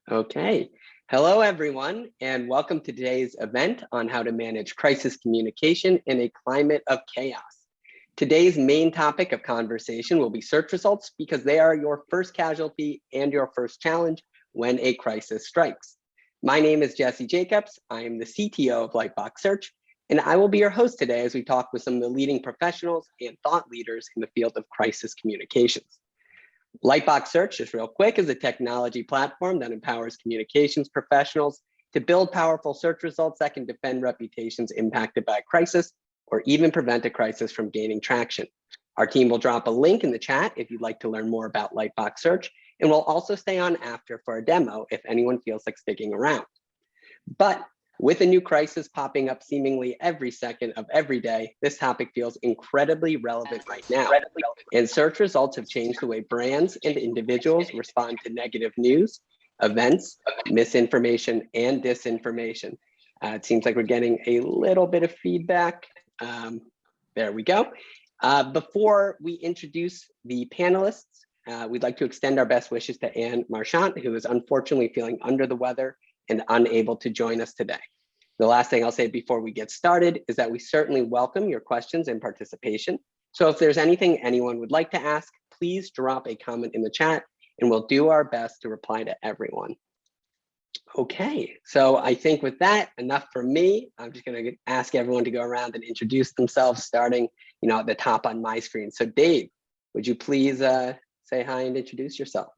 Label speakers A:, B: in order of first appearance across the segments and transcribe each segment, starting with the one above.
A: Okay. Hello, everyone, and welcome to today's event on how to manage crisis communication in a climate of chaos. Today's main topic of conversation will be search results because they are your first casualty and your first challenge when a crisis strikes. My name is Jesse Jacobs. I am the CTO of Lightbox Search, and I will be your host today as we talk with some of the leading professionals and thought leaders in the field of crisis communications. Lightbox Search, just real quick, is a technology platform that empowers communications professionals to build powerful search results that can defend reputations impacted by a crisis or even prevent a crisis from gaining traction. Our team will drop a link in the chat if you'd like to learn more about Lightbox Search, and we'll also stay on after for a demo if anyone feels like sticking around. But with a new crisis popping up seemingly every second of every day, this topic feels incredibly relevant right now. And search results have changed the way brands and individuals respond to negative news, events, misinformation, and disinformation. It seems like we're getting a little bit of feedback. There we go. Before we introduce the panelists, we'd like to extend our best wishes to Anne Marchant, who is unfortunately feeling under the weather and unable to join us today. The last thing I'll say before we get started is that we certainly welcome your questions and participation. So if there's anything anyone would like to ask, please drop a comment in the chat and we'll do our best to reply to everyone. Okay, so I think with that, enough for me. I'm just gonna ask everyone to go around and introduce themselves, starting at the top on my screen. So Dave, would you please say hi and introduce yourself?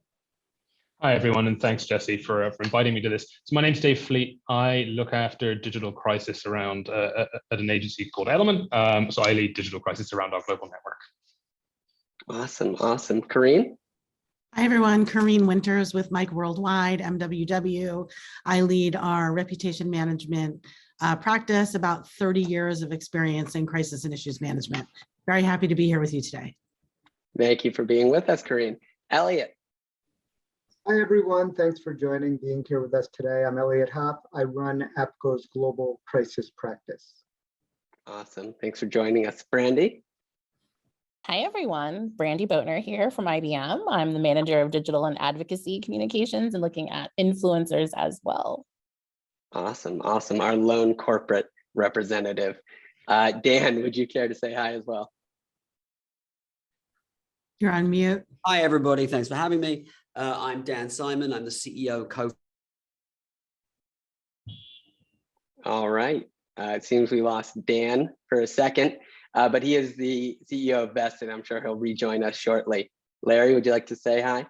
B: Hi, everyone, and thanks, Jesse, for inviting me to this. So my name's Dave Fleet. I look after digital crisis around at an agency called Edelman. So I lead digital crisis around our global network.
A: Awesome, awesome. Carreen?
C: Hi, everyone. Carreen Winters with MikeWorldWide, MWW. I lead our reputation management practice, about 30 years of experience in crisis and issues management. Very happy to be here with you today.
A: Thank you for being with us, Carreen. Eliot?
D: Hi, everyone. Thanks for being here with us today. I'm Eliot Hoff. I run APCO's global crisis practice.
A: Awesome. Thanks for joining us. Brandi?
E: Hi, everyone. Brandi Boatner here from IBM. I'm the manager of digital and advocacy communications and looking at influencers as well.
A: Awesome. Awesome. Our lone corporate representative. Dan, would you care to say hi as well?
C: You're on mute.
F: Hi, everybody. Thanks for having me. I'm Dan Simon. I'm the CEO co.
A: All right. It seems we lost Dan for a second, but he is the CEO of Vested. I'm sure he'll rejoin us shortly. Larry, would you like to say hi?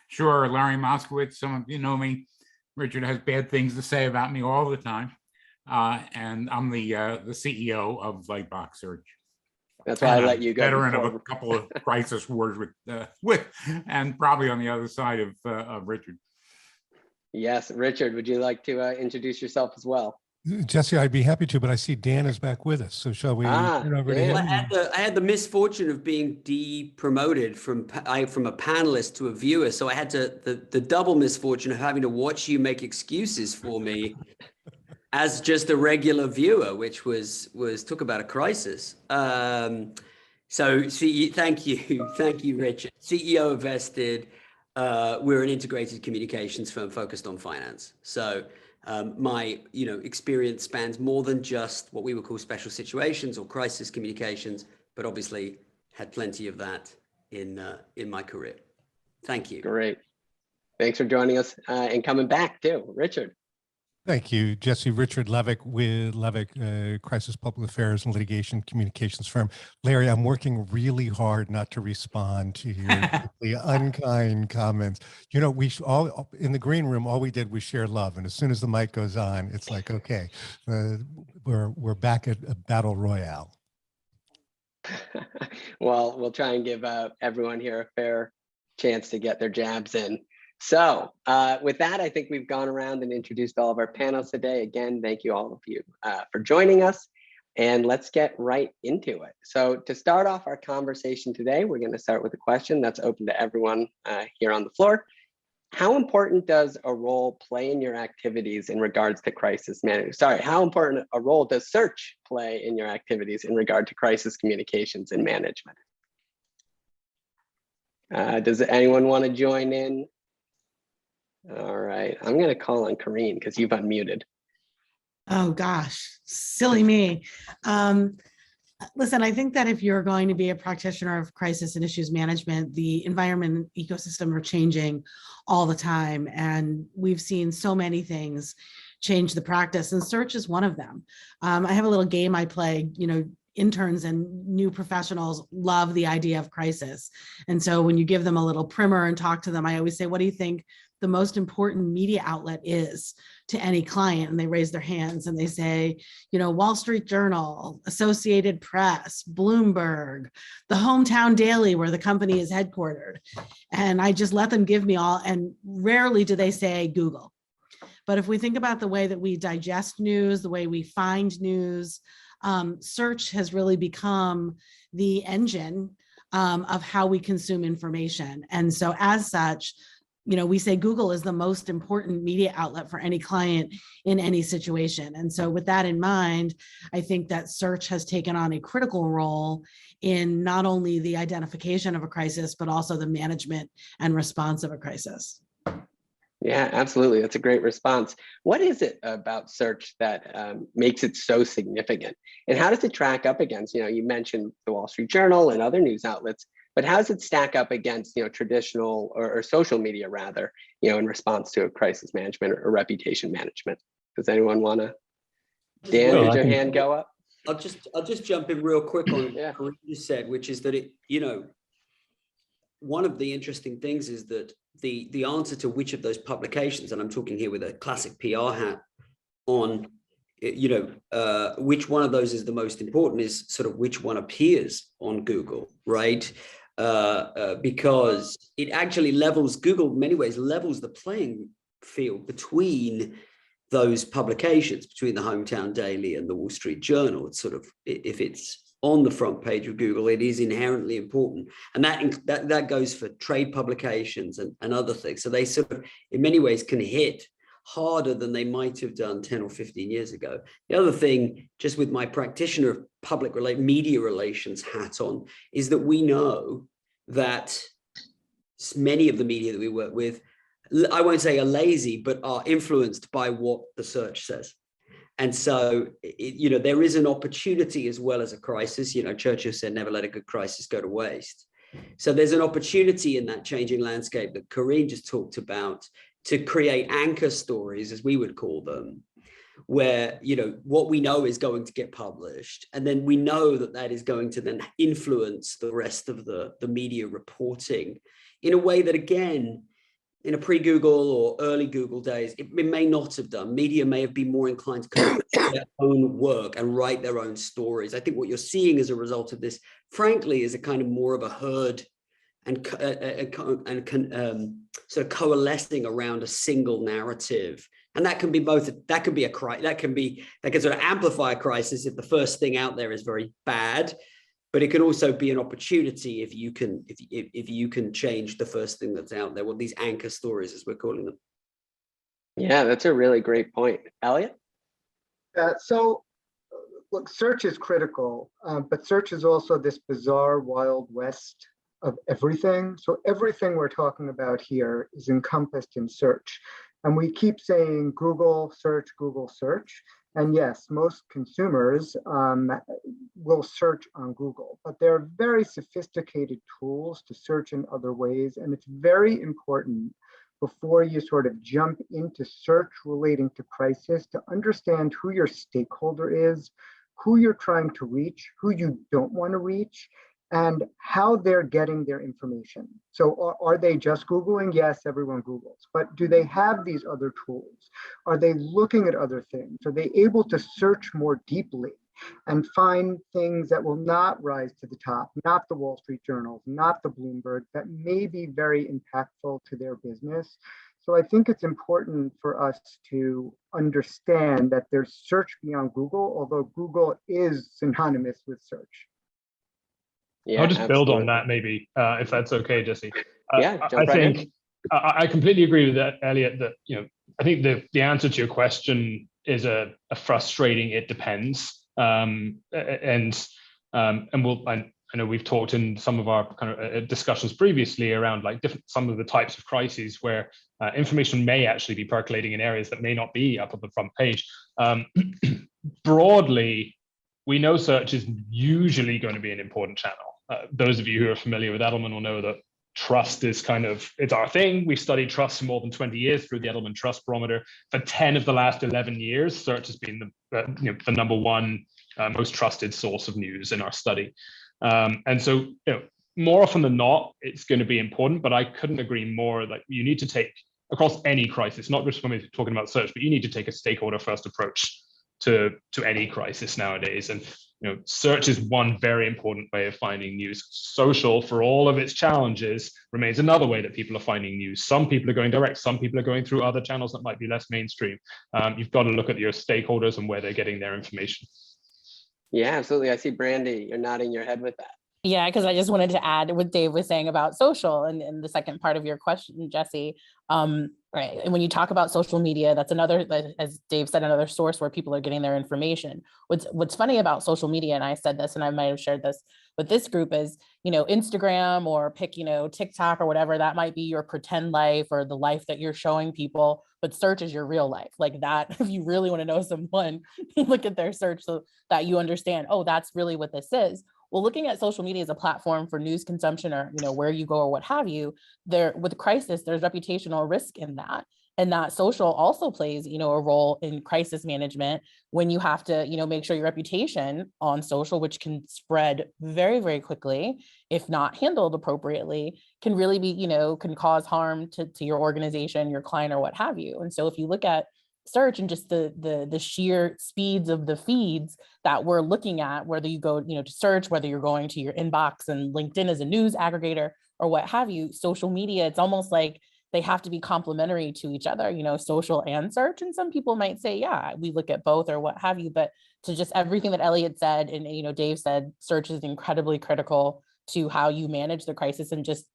G: Sure. Larry Moskowitz. Some of you know me. Richard has bad things to say about me all the time. And I'm the CEO of Lightbox Search.
A: That's why I let you go.
G: Veteran of a couple of crisis wars with, and probably on the other side of Richard.
D: Yes, Richard, would you like to introduce yourself as well?
H: Jesse, I'd be happy to, but I see Dan is back with us. So shall we turn over to him?
F: Well, I had the misfortune of being depromoted from a panelist to a viewer. So I had the double misfortune of having to watch you make excuses for me as just a regular viewer, which was talk about a crisis. So thank you, Richard. CEO of Vested. We're an integrated communications firm focused on finance. So my experience spans more than just what we would call special situations or crisis communications, but obviously had plenty of that in my career. Thank you.
A: Great. Thanks for joining us and coming back too, Richard.
H: Thank you, Jesse. Richard Levick with Levick, Crisis Public Affairs and Litigation Communications Firm. Larry, I'm working really hard not to respond to your unkind comments. We all in the green room, all we did was share love, and as soon as the mic goes on, it's like, okay, we're back at a battle royale.
A: Well, we'll try and give everyone here a fair chance to get their jabs in. So with that, I think we've gone around and introduced all of our panels today. Again, thank you all of you for joining us, and let's get right into it. So to start off our conversation today, we're going to start with a question that's open to everyone here on the floor. How important does a role play in your activities in regards to crisis management? Sorry, how important a role does search play in your activities in regard to crisis communications and management? Does anyone want to join in? All right, I'm going to call on Carreen because you've unmuted.
C: Oh gosh, silly me. Listen, I think that if you're going to be a practitioner of crisis and issues management, the environment and ecosystem are changing all the time. And we've seen so many things change the practice, and search is one of them. I have a little game I play, interns and new professionals love the idea of crisis. And so when you give them a little primer and talk to them, I always say, what do you think the most important media outlet is to any client? And they raise their hands and they say, Wall Street Journal, Associated Press, Bloomberg, the hometown daily where the company is headquartered. And I just let them give me all, and rarely do they say Google. But if we think about the way that we digest news, the way we find news, search has really become the engine of how we consume information. And so as such, we say Google is the most important media outlet for any client in any situation. And so with that in mind, I think that search has taken on a critical role in not only the identification of a crisis, but also the management and response of a crisis.
A: Yeah, absolutely. That's a great response. What is it about search that makes it so significant? And how does it track up against, you mentioned the Wall Street Journal and other news outlets, but how does it stack up against, traditional or social media rather, in response to a crisis management or reputation management? Does anyone want to, Dan, did your hand go up?
F: I'll just jump in real quick on what you said, which is that one of the interesting things is that the answer to which of those publications, and I'm talking here with a classic PR hat on, which one of those is the most important is sort of which one appears on Google, right? Because it actually Google in many ways levels the playing field between those publications, between the Hometown Daily and the Wall Street Journal. It's sort of, if it's on the front page of Google, it is inherently important. And that goes for trade publications and other things. So they sort of, in many ways, can hit harder than they might have done 10 or 15 years ago. The other thing, just with my practitioner of media relations hat on, is that we know that many of the media that we work with, I won't say are lazy, but are influenced by what the search says. And so, there is an opportunity as well as a crisis. Churchill said, never let a good crisis go to waste. So there's an opportunity in that changing landscape that Carreen just talked about to create anchor stories, as we would call them, where, what we know is going to get published. And then we know that is going to then influence the rest of the media reporting in a way that, again, in a pre-Google or early Google days, it may not have done. Media may have been more inclined to kind of do their own work and write their own stories. I think what you're seeing as a result of this, frankly, is a kind of more of a herd and sort of coalescing around a single narrative. And that can be both. That can be that can sort of amplify a crisis if the first thing out there is very bad. But it can also be an opportunity if you can change the first thing that's out there. Well, these anchor stories, as we're calling them.
A: Yeah, that's a really great point. Eliot?
D: So, look, search is critical, but search is also this bizarre wild west of everything. So everything we're talking about here is encompassed in search. And we keep saying Google search, Google search. And yes, most consumers will search on Google, but there are very sophisticated tools to search in other ways. And it's very important before you sort of jump into search relating to crisis to understand who your stakeholder is, who you're trying to reach, who you don't want to reach, and how they're getting their information. So are they just Googling? Yes, everyone Googles, but do they have these other tools? Are they looking at other things? Are they able to search more deeply and find things that will not rise to the top, not the Wall Street Journals, not the Bloomberg, that may be very impactful to their business? So I think it's important for us to understand that there's search beyond Google, although Google is synonymous with search.
B: Yeah, I'll just build on that maybe, if that's okay, Jesse.
A: Yeah,
B: I think I completely agree with that, Eliot, that, I think the answer to your question is a frustrating, it depends. I know we've talked in some of our kind of discussions previously around like some of the types of crises where Information may actually be percolating in areas that may not be up on the front page. Broadly, we know search is usually going to be an important channel. Those of you who are familiar with Edelman will know that trust is it's our thing. We've studied trust for more than 20 years through the Edelman Trust Barometer. For 10 of the last 11 years, search has been the number one most trusted source of news in our study. And so, more often than not, it's going to be important, but I couldn't agree more. Like, you need to take, across any crisis, not just when we're talking about search, but you need to take a stakeholder first approach to any crisis nowadays. And search is one very important way of finding news. Social, for all of its challenges, remains another way that people are finding news. Some people are going direct, some people are going through other channels that might be less mainstream. You've got to look at your stakeholders and where they're getting their information. Yeah,
A: absolutely. I see Brandi, you're nodding your head with that.
E: Yeah, because I just wanted to add what Dave was saying about social and the second part of your question, Jesse. Right. And when you talk about social media, that's another, as Dave said, another source where people are getting their information. What's funny about social media, and I said this, and I might have shared this with this group, is, Instagram or pick, TikTok or whatever, that might be your pretend life or the life that you're showing people, but search is your real life. Like that, if you really want to know someone, look at their search so that you understand, oh, that's really what this is. Well, looking at social media as a platform for news consumption or, where you go or what have you, there with crisis, there's reputational risk in that. And that social also plays, a role in crisis management when you have to, make sure your reputation on social, which can spread very, very quickly, if not handled appropriately, can really be, can cause harm to your organization, your client, or what have you. And so if you look at search and just the sheer speeds of the feeds that we're looking at, whether you go, to search, whether you're going to your inbox and LinkedIn as a news aggregator or what have you, social media, it's almost like they have to be complementary to each other, social and search. And some people might say, yeah, we look at both or what have you, but to just everything that Eliot said and, Dave said, search is incredibly critical to how you manage the crisis and just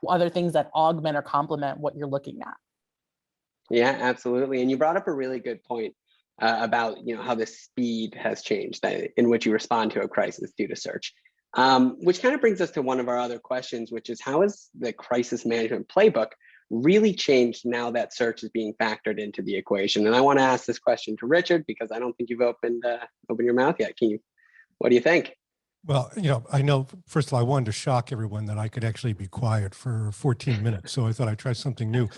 E: other things that augment or complement what you're looking at.
A: Yeah, absolutely. And you brought up a really good point about how the speed has changed in which you respond to a crisis due to search, which kind of brings us to one of our other questions, which is how has the crisis management playbook really changed now that search is being factored into the equation? And I want to ask this question to Richard because I don't think you've opened your mouth yet. What do you think?
H: Well, I know, first of all, I wanted to shock everyone that I could actually be quiet for 14 minutes. So I thought I'd try something new.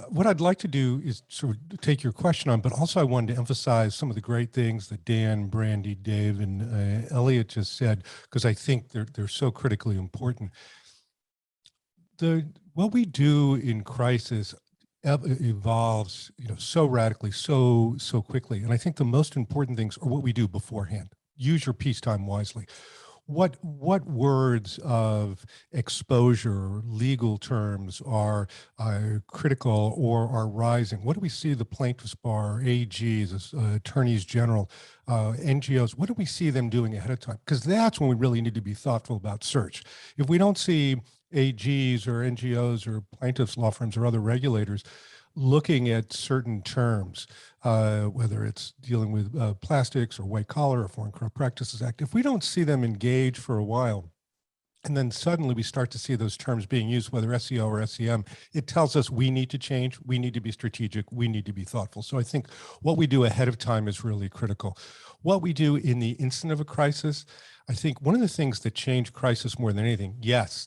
H: What I'd like to do is sort of take your question on, but also I wanted to emphasize some of the great things that Dan, Brandi, Dave, and Eliot just said, because I think they're so critically important. What we do in crisis evolves, so radically, so quickly. And I think the most important things are what we do beforehand. Use your peacetime wisely. What words of exposure, legal terms are critical or are rising? What do we see the plaintiffs bar, AGs, attorneys general, NGOs? What do we see them doing ahead of time? Because that's when we really need to be thoughtful about search. If we don't see AGs or NGOs or plaintiffs, law firms, or other regulators looking at certain terms, whether it's dealing with plastics or white collar or Foreign Corrupt Practices Act, if we don't see them engage for a while, and then suddenly we start to see those terms being used, whether SEO or SEM, it tells us we need to change, we need to be strategic, we need to be thoughtful. So I think what we do ahead of time is really critical. What we do in the instant of a crisis, I think one of the things that changed crisis more than anything, yes,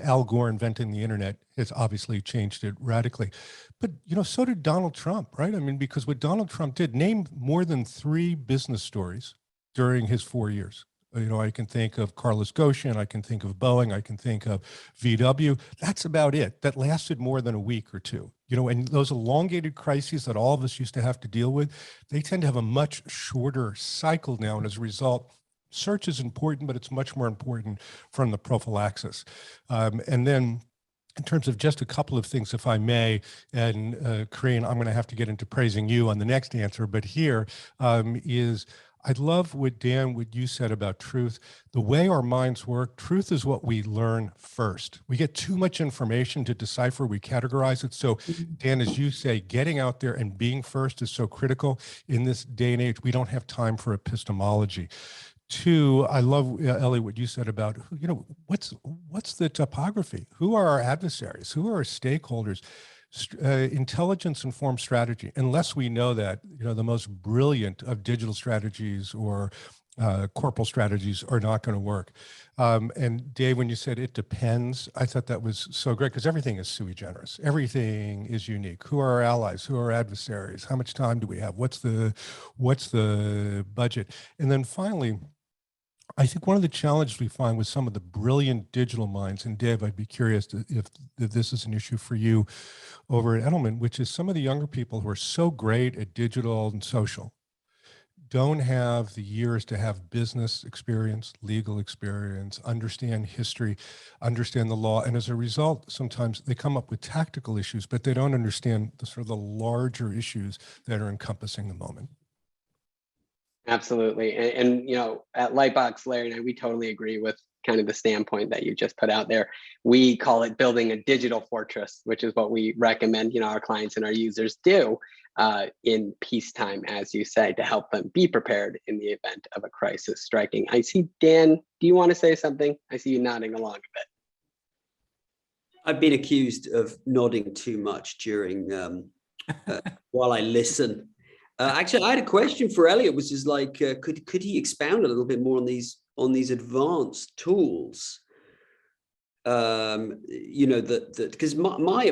H: Al Gore inventing the internet has obviously changed it radically. But, so did Donald Trump, right? I mean, because what Donald Trump did, named more than 3 business stories during his 4 years. I can think of Carlos Ghosn, I can think of Boeing, I can think of VW. That's about it. That lasted more than a week or two. And those elongated crises that all of us used to have to deal with, they tend to have a much shorter cycle now. And as a result, search is important, but it's much more important from the prophylaxis. And then in terms of just a couple of things, if I may, and Carreen, I'm going to have to get into praising you on the next answer, but here is I love what you said about truth. The way our minds work, truth is what we learn first. We get too much information to decipher, we categorize it. So Dan, as you say, getting out there and being first is so critical in this day and age. We don't have time for epistemology. Two, I love, Ellie, what you said about, what's the topography? Who are our adversaries? Who are our stakeholders? Intelligence informed strategy. Unless we know that, the most brilliant of digital strategies or corporal strategies are not going to work. And Dave, when you said it depends, I thought that was so great because everything is sui generis. Everything is unique. Who are our allies? Who are our adversaries? How much time do we have? What's the budget? And then finally, I think one of the challenges we find with some of the brilliant digital minds, and Dave, I'd be curious if this is an issue for you over at Edelman, which is some of the younger people who are so great at digital and social, don't have the years to have business experience, legal experience, understand history, understand the law. And as a result, sometimes they come up with tactical issues, but they don't understand the sort of the larger issues that are encompassing the moment.
A: Absolutely. And at Lightbox, Larry and I, we totally agree with kind of the standpoint that you just put out there. We call it building a digital fortress, which is what we recommend, our clients and our users do in peacetime, as you say, to help them be prepared in the event of a crisis striking. I see, Dan, do you want to say something? I see you nodding along a bit.
F: I've been accused of nodding too much during while I listen. Actually, I had a question for Eliot, which is like, could he expound a little bit more on these advanced tools? Because my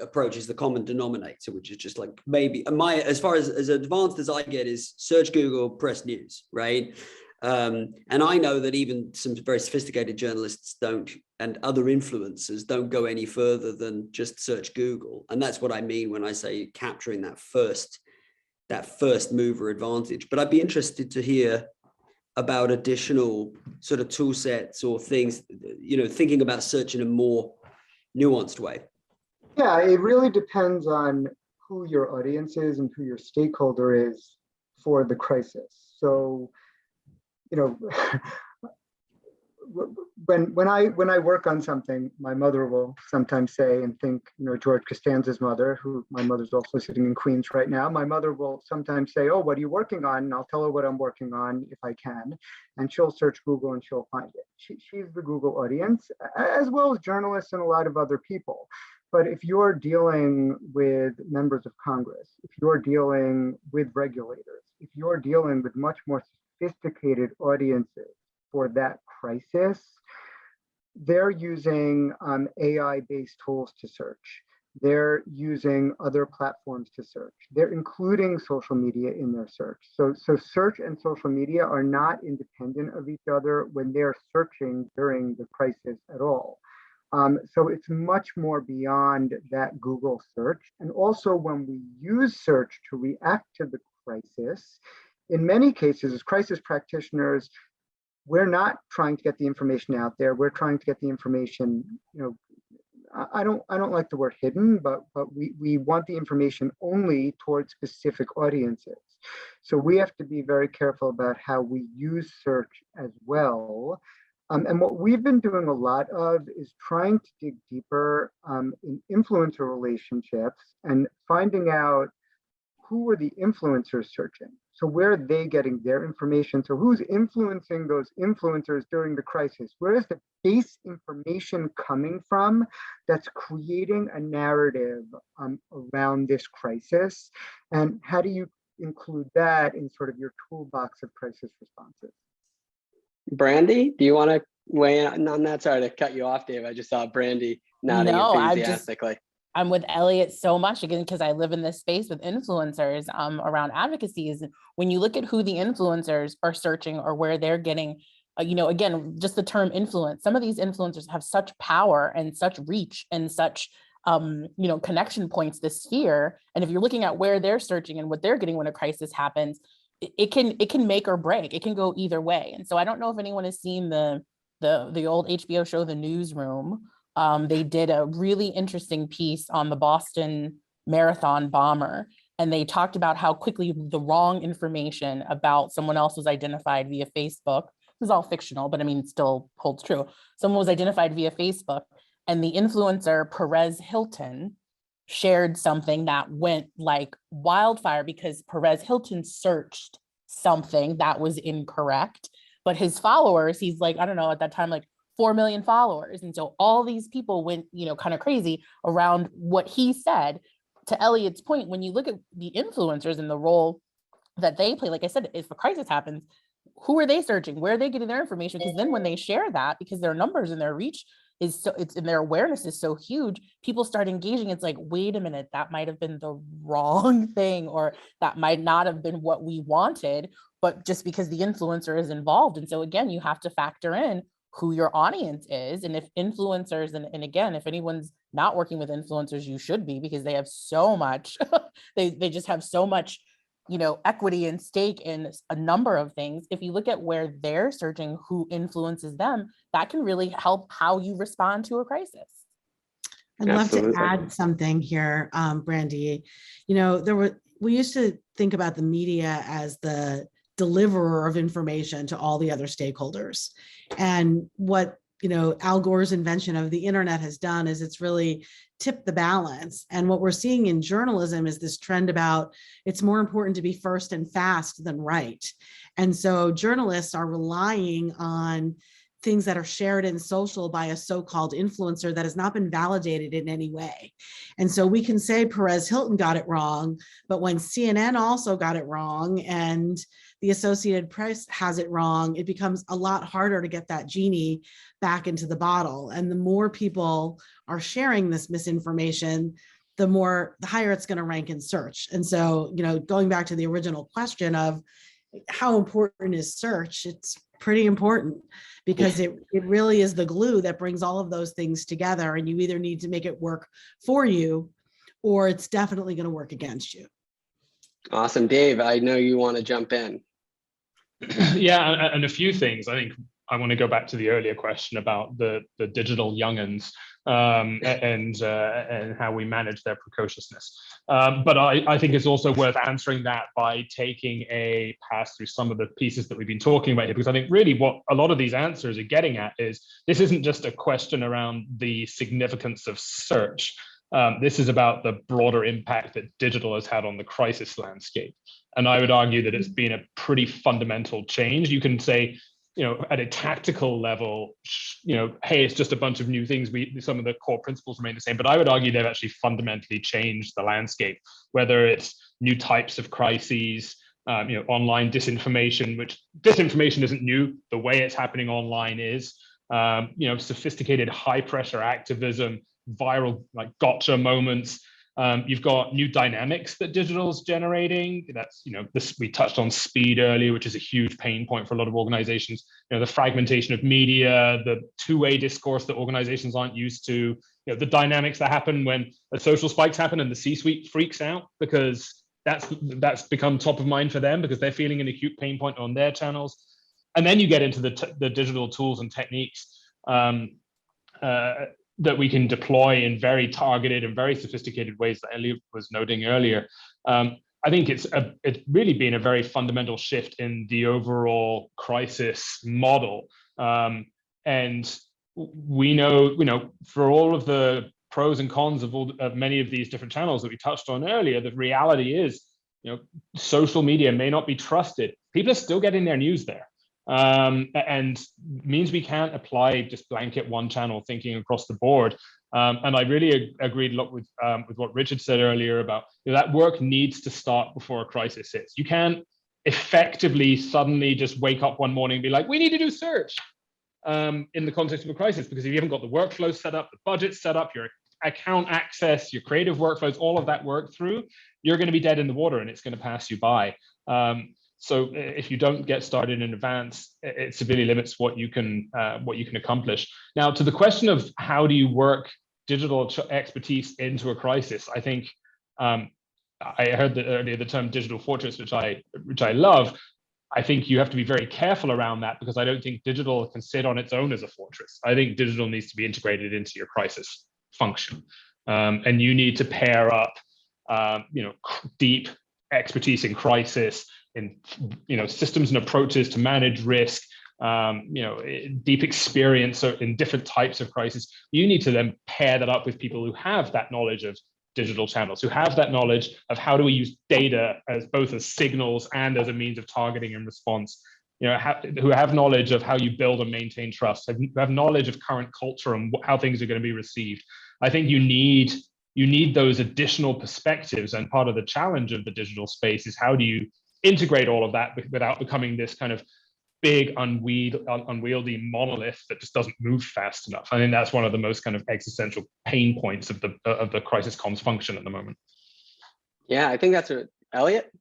F: approach is the common denominator, which is just like maybe as far as advanced as I get is search Google, press news, right? And I know that even some very sophisticated journalists don't, and other influencers don't go any further than just search Google, and that's what I mean when I say capturing that first mover advantage. But I'd be interested to hear about additional sort of tool sets or things, thinking about search in a more nuanced way.
D: Yeah, it really depends on who your audience is and who your stakeholder is for the crisis. So, when I work on something, my mother will sometimes say and think, George Costanza's mother, who my mother's also sitting in Queens right now, my mother will sometimes say, oh, what are you working on? And I'll tell her what I'm working on if I can. And she'll search Google and she'll find it. She's the Google audience, as well as journalists and a lot of other people. But if you're dealing with members of Congress, if you're dealing with regulators, if you're dealing with much more sophisticated audiences for that crisis, they're using AI-based tools to search. They're using other platforms to search. They're including social media in their search. So search and social media are not independent of each other when they're searching during the crisis at all. So it's much more beyond that Google search. And also when we use search to react to the crisis, in many cases, as crisis practitioners, we're not trying to get the information out there. We're trying to get the information, I don't like the word hidden, but we want the information only towards specific audiences. So we have to be very careful about how we use search as well. And what we've been doing a lot of is trying to dig deeper in influencer relationships and finding out who are the influencers searching. So where are they getting their information? So who's influencing those influencers during the crisis? Where is the base information coming from that's creating a narrative around this crisis? And how do you include that in sort of your toolbox of crisis responses?
A: Brandi, do you want to weigh in on that? Sorry to cut you off, Dave. I just saw Brandi nodding enthusiastically.
E: I'm with Eliot so much, again, because I live in this space with influencers around advocacy. Is when you look at who the influencers are searching or where they're getting, again, just the term influence, some of these influencers have such power and such reach and such, connection points, this sphere. And if you're looking at where they're searching and what they're getting when a crisis happens, it can make or break. It can go either way. And so I don't know if anyone has seen the old HBO show, The Newsroom. They did a really interesting piece on the Boston Marathon bomber, and they talked about how quickly the wrong information about someone else was identified via Facebook. It was all fictional, but I mean, it still holds true. Someone was identified via Facebook, and the influencer Perez Hilton shared something that went like wildfire because Perez Hilton searched something that was incorrect. But his followers, he's like, I don't know, at that time, like 4 million followers. And so all these people went, kind of crazy around what he said. To Eliot's point, when you look at the influencers and the role that they play, like I said, if a crisis happens, who are they searching? Where are they getting their information? Because then when they share that, because their numbers and their reach is so, it's, and their awareness is so huge, people start engaging. It's like, wait a minute, that might have been the wrong thing, or that might not have been what we wanted, but just because the influencer is involved. And so again, you have to factor in who your audience is. And if influencers, and again, if anyone's not working with influencers, you should be, because they have so much, they just have so much, equity and stake in a number of things. If you look at where they're searching, who influences them, that can really help how you respond to a crisis.
C: I'd love to add something here, Brandi. We used to think about the media as the deliverer of information to all the other stakeholders. And what Al Gore's invention of the internet has done is it's really tipped the balance. And what we're seeing in journalism is this trend about it's more important to be first and fast than right. And so journalists are relying on things that are shared in social by a so-called influencer that has not been validated in any way. And so we can say Perez Hilton got it wrong, but when CNN also got it wrong and the Associated Press has it wrong, it becomes a lot harder to get that genie back into the bottle. And the more people are sharing this misinformation, the higher it's going to rank in search. And so, going back to the original question of how important is search, it's pretty important, because it really is the glue that brings all of those things together. And you either need to make it work for you, or it's definitely going to work against you.
A: Awesome. Dave, I know you want to jump in.
B: Yeah, and a few things. I think I want to go back to the earlier question about the digital young'uns and how we manage their precociousness. But I think it's also worth answering that by taking a pass through some of the pieces that we've been talking about here, because I think really what a lot of these answers are getting at is this isn't just a question around the significance of search. This is about the broader impact that digital has had on the crisis landscape. And I would argue that it's been a pretty fundamental change. You can say, at a tactical level, hey, it's just a bunch of new things. Some of the core principles remain the same, but I would argue they've actually fundamentally changed the landscape, whether it's new types of crises, online disinformation, which disinformation isn't new. The way it's happening online is, sophisticated high pressure activism, viral like gotcha moments. You've got new dynamics that digital's generating. That's, we touched on speed earlier, which is a huge pain point for a lot of organizations. The fragmentation of media, the two-way discourse that organizations aren't used to, the dynamics that happen when the social spikes happen and the C-suite freaks out because that's become top of mind for them because they're feeling an acute pain point on their channels. And then you get into the digital tools and techniques that we can deploy in very targeted and very sophisticated ways that Eliot was noting earlier. I think it's really been a very fundamental shift in the overall crisis model. And we know, for all of the pros and cons of many of these different channels that we touched on earlier, the reality is, social media may not be trusted. People are still getting their news there. And means we can't apply just blanket one channel thinking across the board. And I really agreed a lot with what Richard said earlier about that work needs to start before a crisis hits. You can't effectively suddenly just wake up one morning and be like, we need to do search in the context of a crisis, because if you haven't got the workflow set up, the budget set up, your account access, your creative workflows, all of that work through, you're going to be dead in the water and it's going to pass you by. So if you don't get started in advance, it severely limits what you can accomplish. Now, to the question of how do you work digital expertise into a crisis, I think I heard earlier the term digital fortress, which I love. I think you have to be very careful around that, because I don't think digital can sit on its own as a fortress. I think digital needs to be integrated into your crisis function, and you need to pair up, deep expertise in crisis, in systems and approaches to manage risk, deep experience in different types of crisis. You need to then pair that up with people who have that knowledge of digital channels, who have that knowledge of how do we use data as both as signals and as a means of targeting and response, who have knowledge of how you build and maintain trust, who have knowledge of current culture and how things are going to be received. I think you need those additional perspectives, and part of the challenge of the digital space is how do you integrate all of that without becoming this kind of big unwieldy monolith that just doesn't move fast enough. I think that's one of the most kind of existential pain points of the crisis comms function at the moment.
A: Yeah, I think that's Eliot.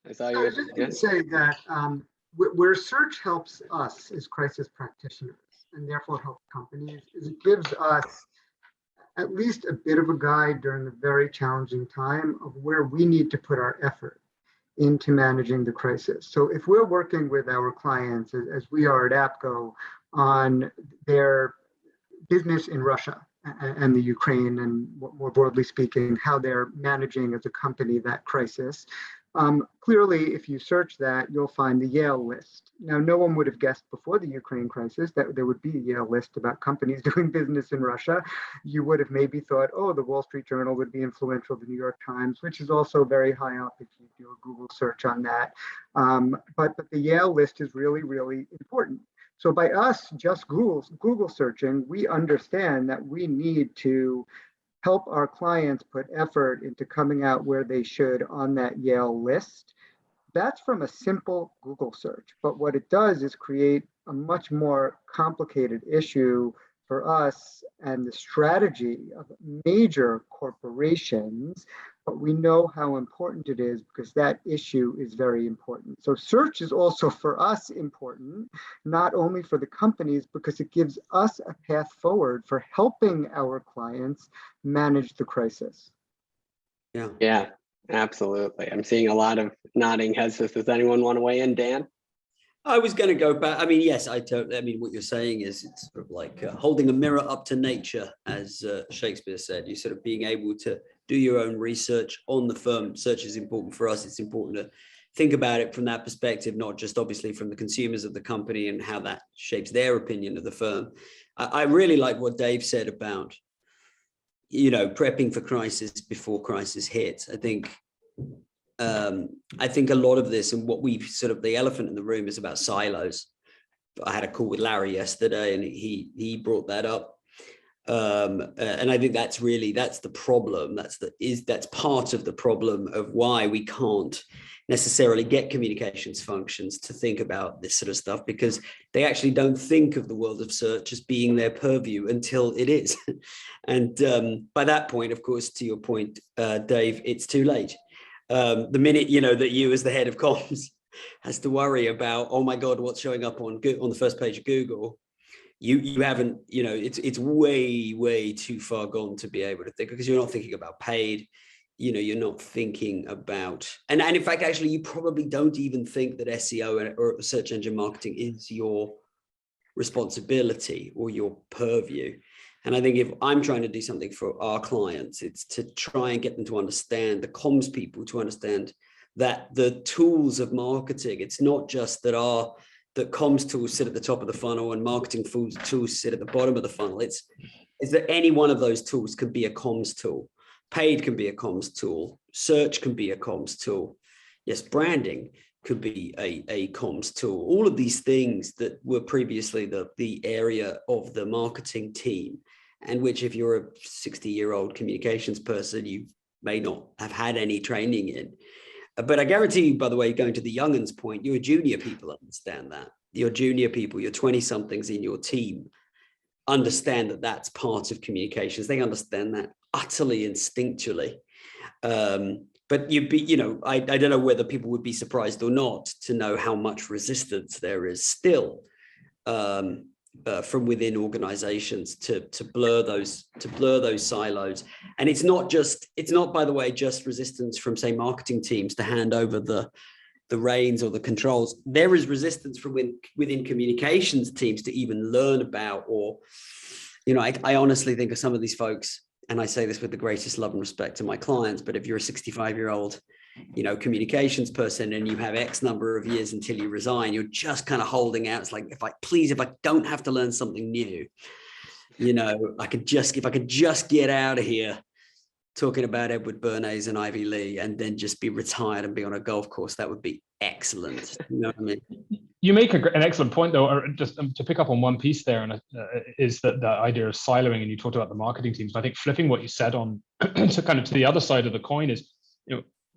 A: I saw you.
D: I was just going to say that where search helps us as crisis practitioners and therefore helps companies is it gives us at least a bit of a guide during a very challenging time of where we need to put our effort into managing the crisis. So if we're working with our clients, as we are at APCO, on their business in Russia and the Ukraine, and more broadly speaking, how they're managing as a company that crisis, clearly, if you search that, you'll find the YLE List. Now, no one would have guessed before the Ukraine crisis that there would be a YLE List about companies doing business in Russia. You would have maybe thought, oh, the Wall Street Journal would be influential, the New York Times, which is also very high up if you do a Google search on that. But the YLE List is really, really important. So by us just Google searching, we understand that we need to help our clients put effort into coming out where they should on that YLE List. That's from a simple Google search. But what it does is create a much more complicated issue for us and the strategy of major corporations. But we know how important it is because that issue is very important. So search is also for us important, not only for the companies, because it gives us a path forward for helping our clients manage the crisis.
A: Yeah, absolutely. I'm seeing a lot of nodding heads. Does anyone want to weigh in, Dan?
F: I was going to go back. I mean, yes, I mean, what you're saying is it's sort of like holding a mirror up to nature, as Shakespeare said. You're sort of being able to do your own research on the firm. Search is important for us. It's important to think about it from that perspective, not just obviously from the consumers of the company and how that shapes their opinion of the firm. I really like what Dave said about, prepping for crisis before crisis hits. I think a lot of this, and what we've sort of, the elephant in the room is about silos. I had a call with Larry yesterday and he brought that up. And I think that's the problem. That's part of the problem of why we can't necessarily get communications functions to think about this sort of stuff, because they actually don't think of the world of search as being their purview until it is. And by that point, of course, to your point, Dave, it's too late. The minute, that you as the head of comms has to worry about, oh my God, what's showing up on the first page of Google, you haven't, it's way too far gone to be able to think, because you're not thinking about paid, you're not thinking about, and in fact, actually, you probably don't even think that SEO or search engine marketing is your responsibility or your purview. And I think if I'm trying to do something for our clients, it's to try and get them to understand, the comms people to understand that the tools of marketing, it's not just that comms tools sit at the top of the funnel and marketing tools sit at the bottom of the funnel. It's that any one of those tools can be a comms tool. Paid can be a comms tool. Search can be a comms tool. Yes, branding could be a comms tool. All of these things that were previously the area of the marketing team, and which if you're a 60-year-old communications person, you may not have had any training in. But I guarantee you, by the way, going to the young'uns point, your junior people understand that. Your junior people, your 20-somethings in your team understand that that's part of communications. They understand that utterly instinctually. But you'd be, I don't know whether people would be surprised or not to know how much resistance there is still from within organizations to blur those silos. And it's not, by the way, just resistance from, say, marketing teams to hand over the reins or the controls. There is resistance from within communications teams to even learn about, or, I honestly think of some of these folks, and I say this with the greatest love and respect to my clients, but if you're a 65-year-old, communications person and you have X number of years until you resign, you're just kind of holding out. It's like, if I don't have to learn something new, if I could just get out of here, talking about Edward Bernays and Ivy Lee and then just be retired and be on a golf course. That would be excellent. You know what I mean?
B: You make an excellent point, though, or just to pick up on one piece there, and is that the idea of siloing, and you talked about the marketing teams. I think flipping what you said on to kind of to the other side of the coin is,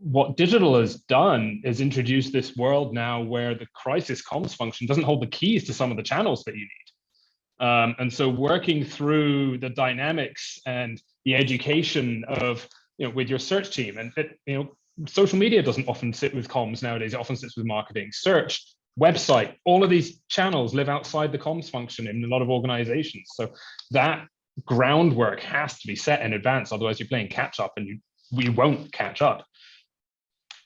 B: what digital has done is introduce this world now where the crisis comms function doesn't hold the keys to some of the channels that you need. And so working through the dynamics and the education of, with your search team, and social media doesn't often sit with comms nowadays. It often sits with marketing, search, website. All of these channels live outside the comms function in a lot of organizations. So that groundwork has to be set in advance. Otherwise, you're playing catch up, and we won't catch up.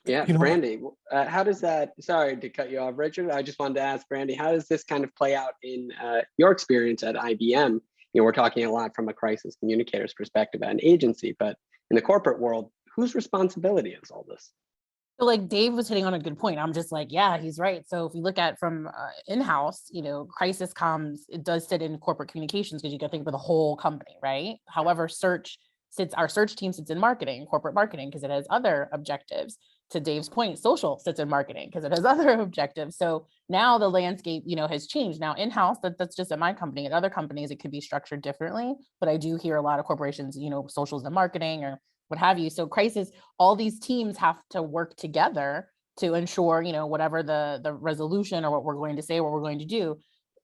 A: Yeah, Brandi, how does that, sorry to cut you off, Richard, I just wanted to ask Brandi, how does this kind of play out in your experience at IBM? We're talking a lot from a crisis communicator's perspective at an agency, but in the corporate world, whose responsibility is all this?
E: So like Dave was hitting on a good point. I'm just like, yeah, he's right. So if you look at from in-house, crisis comms, it does sit in corporate communications because you got to think about the whole company, right? However, our search team sits in marketing, corporate marketing, because it has other objectives. To Dave's point, social sits in marketing because it has other objectives. So now the landscape, has changed. Now in-house, that's just at my company. At other companies, it could be structured differently. But I do hear a lot of corporations, socials and marketing or what have you. So crisis, all these teams have to work together to ensure, whatever the resolution or what we're going to say, what we're going to do.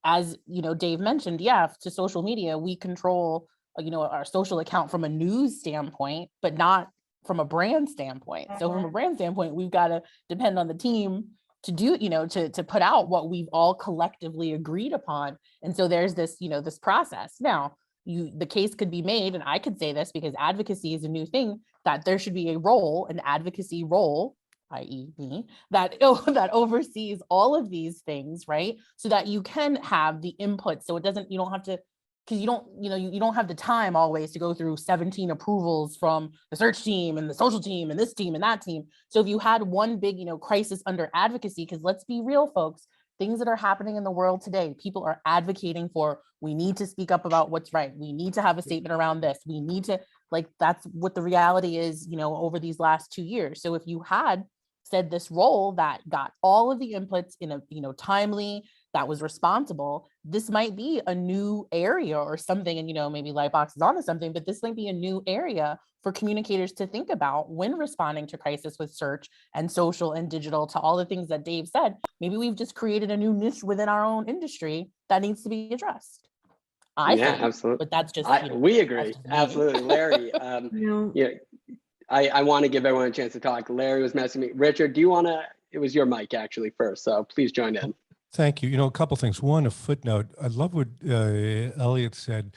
E: As Dave mentioned, to social media, we control, our social account from a news standpoint, but not from a brand standpoint. So from a brand standpoint, we've got to depend on the team to do, to put out what we've all collectively agreed upon. And so there's this, this process. Now, the case could be made, and I could say this because advocacy is a new thing, that there should be an advocacy role, i.e. me, that oversees all of these things, right? So that you can have the input. So you don't have to, because you don't have the time always to go through 17 approvals from the search team and the social team and this team and that team. So if you had one big, crisis under advocacy, because let's be real, folks, things that are happening in the world today, people are advocating for, we need to speak up about what's right. We need to have a statement around this. We need to, that's what the reality is, over these last 2 years. So if you had said this role that got all of the inputs in a, timely, that was responsible, this might be a new area or something. And, maybe Lightbox is onto something, but this might be a new area for communicators to think about when responding to crisis with search and social and digital, to all the things that Dave said. Maybe we've just created a new niche within our own industry that needs to be addressed. I think,
A: absolutely.
E: But that's just,
A: we agree. Absolutely. Larry, I want to give everyone a chance to talk. Larry was messaging me. Richard, do you want to, it was your mic actually first, so please join in.
H: Thank you. A couple things. One, a footnote. I love what Eliot said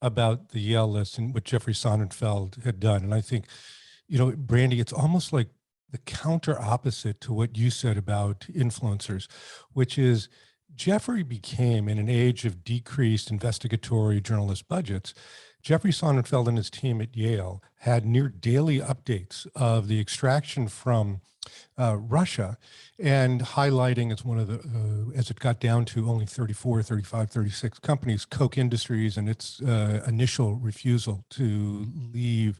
H: about the YLE List and what Jeffrey Sonnenfeld had done. And I think, Brandi, it's almost like the counter opposite to what you said about influencers, which is Jeffrey became, in an age of decreased investigatory journalist budgets, Jeffrey Sonnenfeld and his team at Yale had near daily updates of the extraction from Russia, and highlighting as one of the, as it got down to only 34, 35, 36 companies, Koch Industries and its initial refusal to leave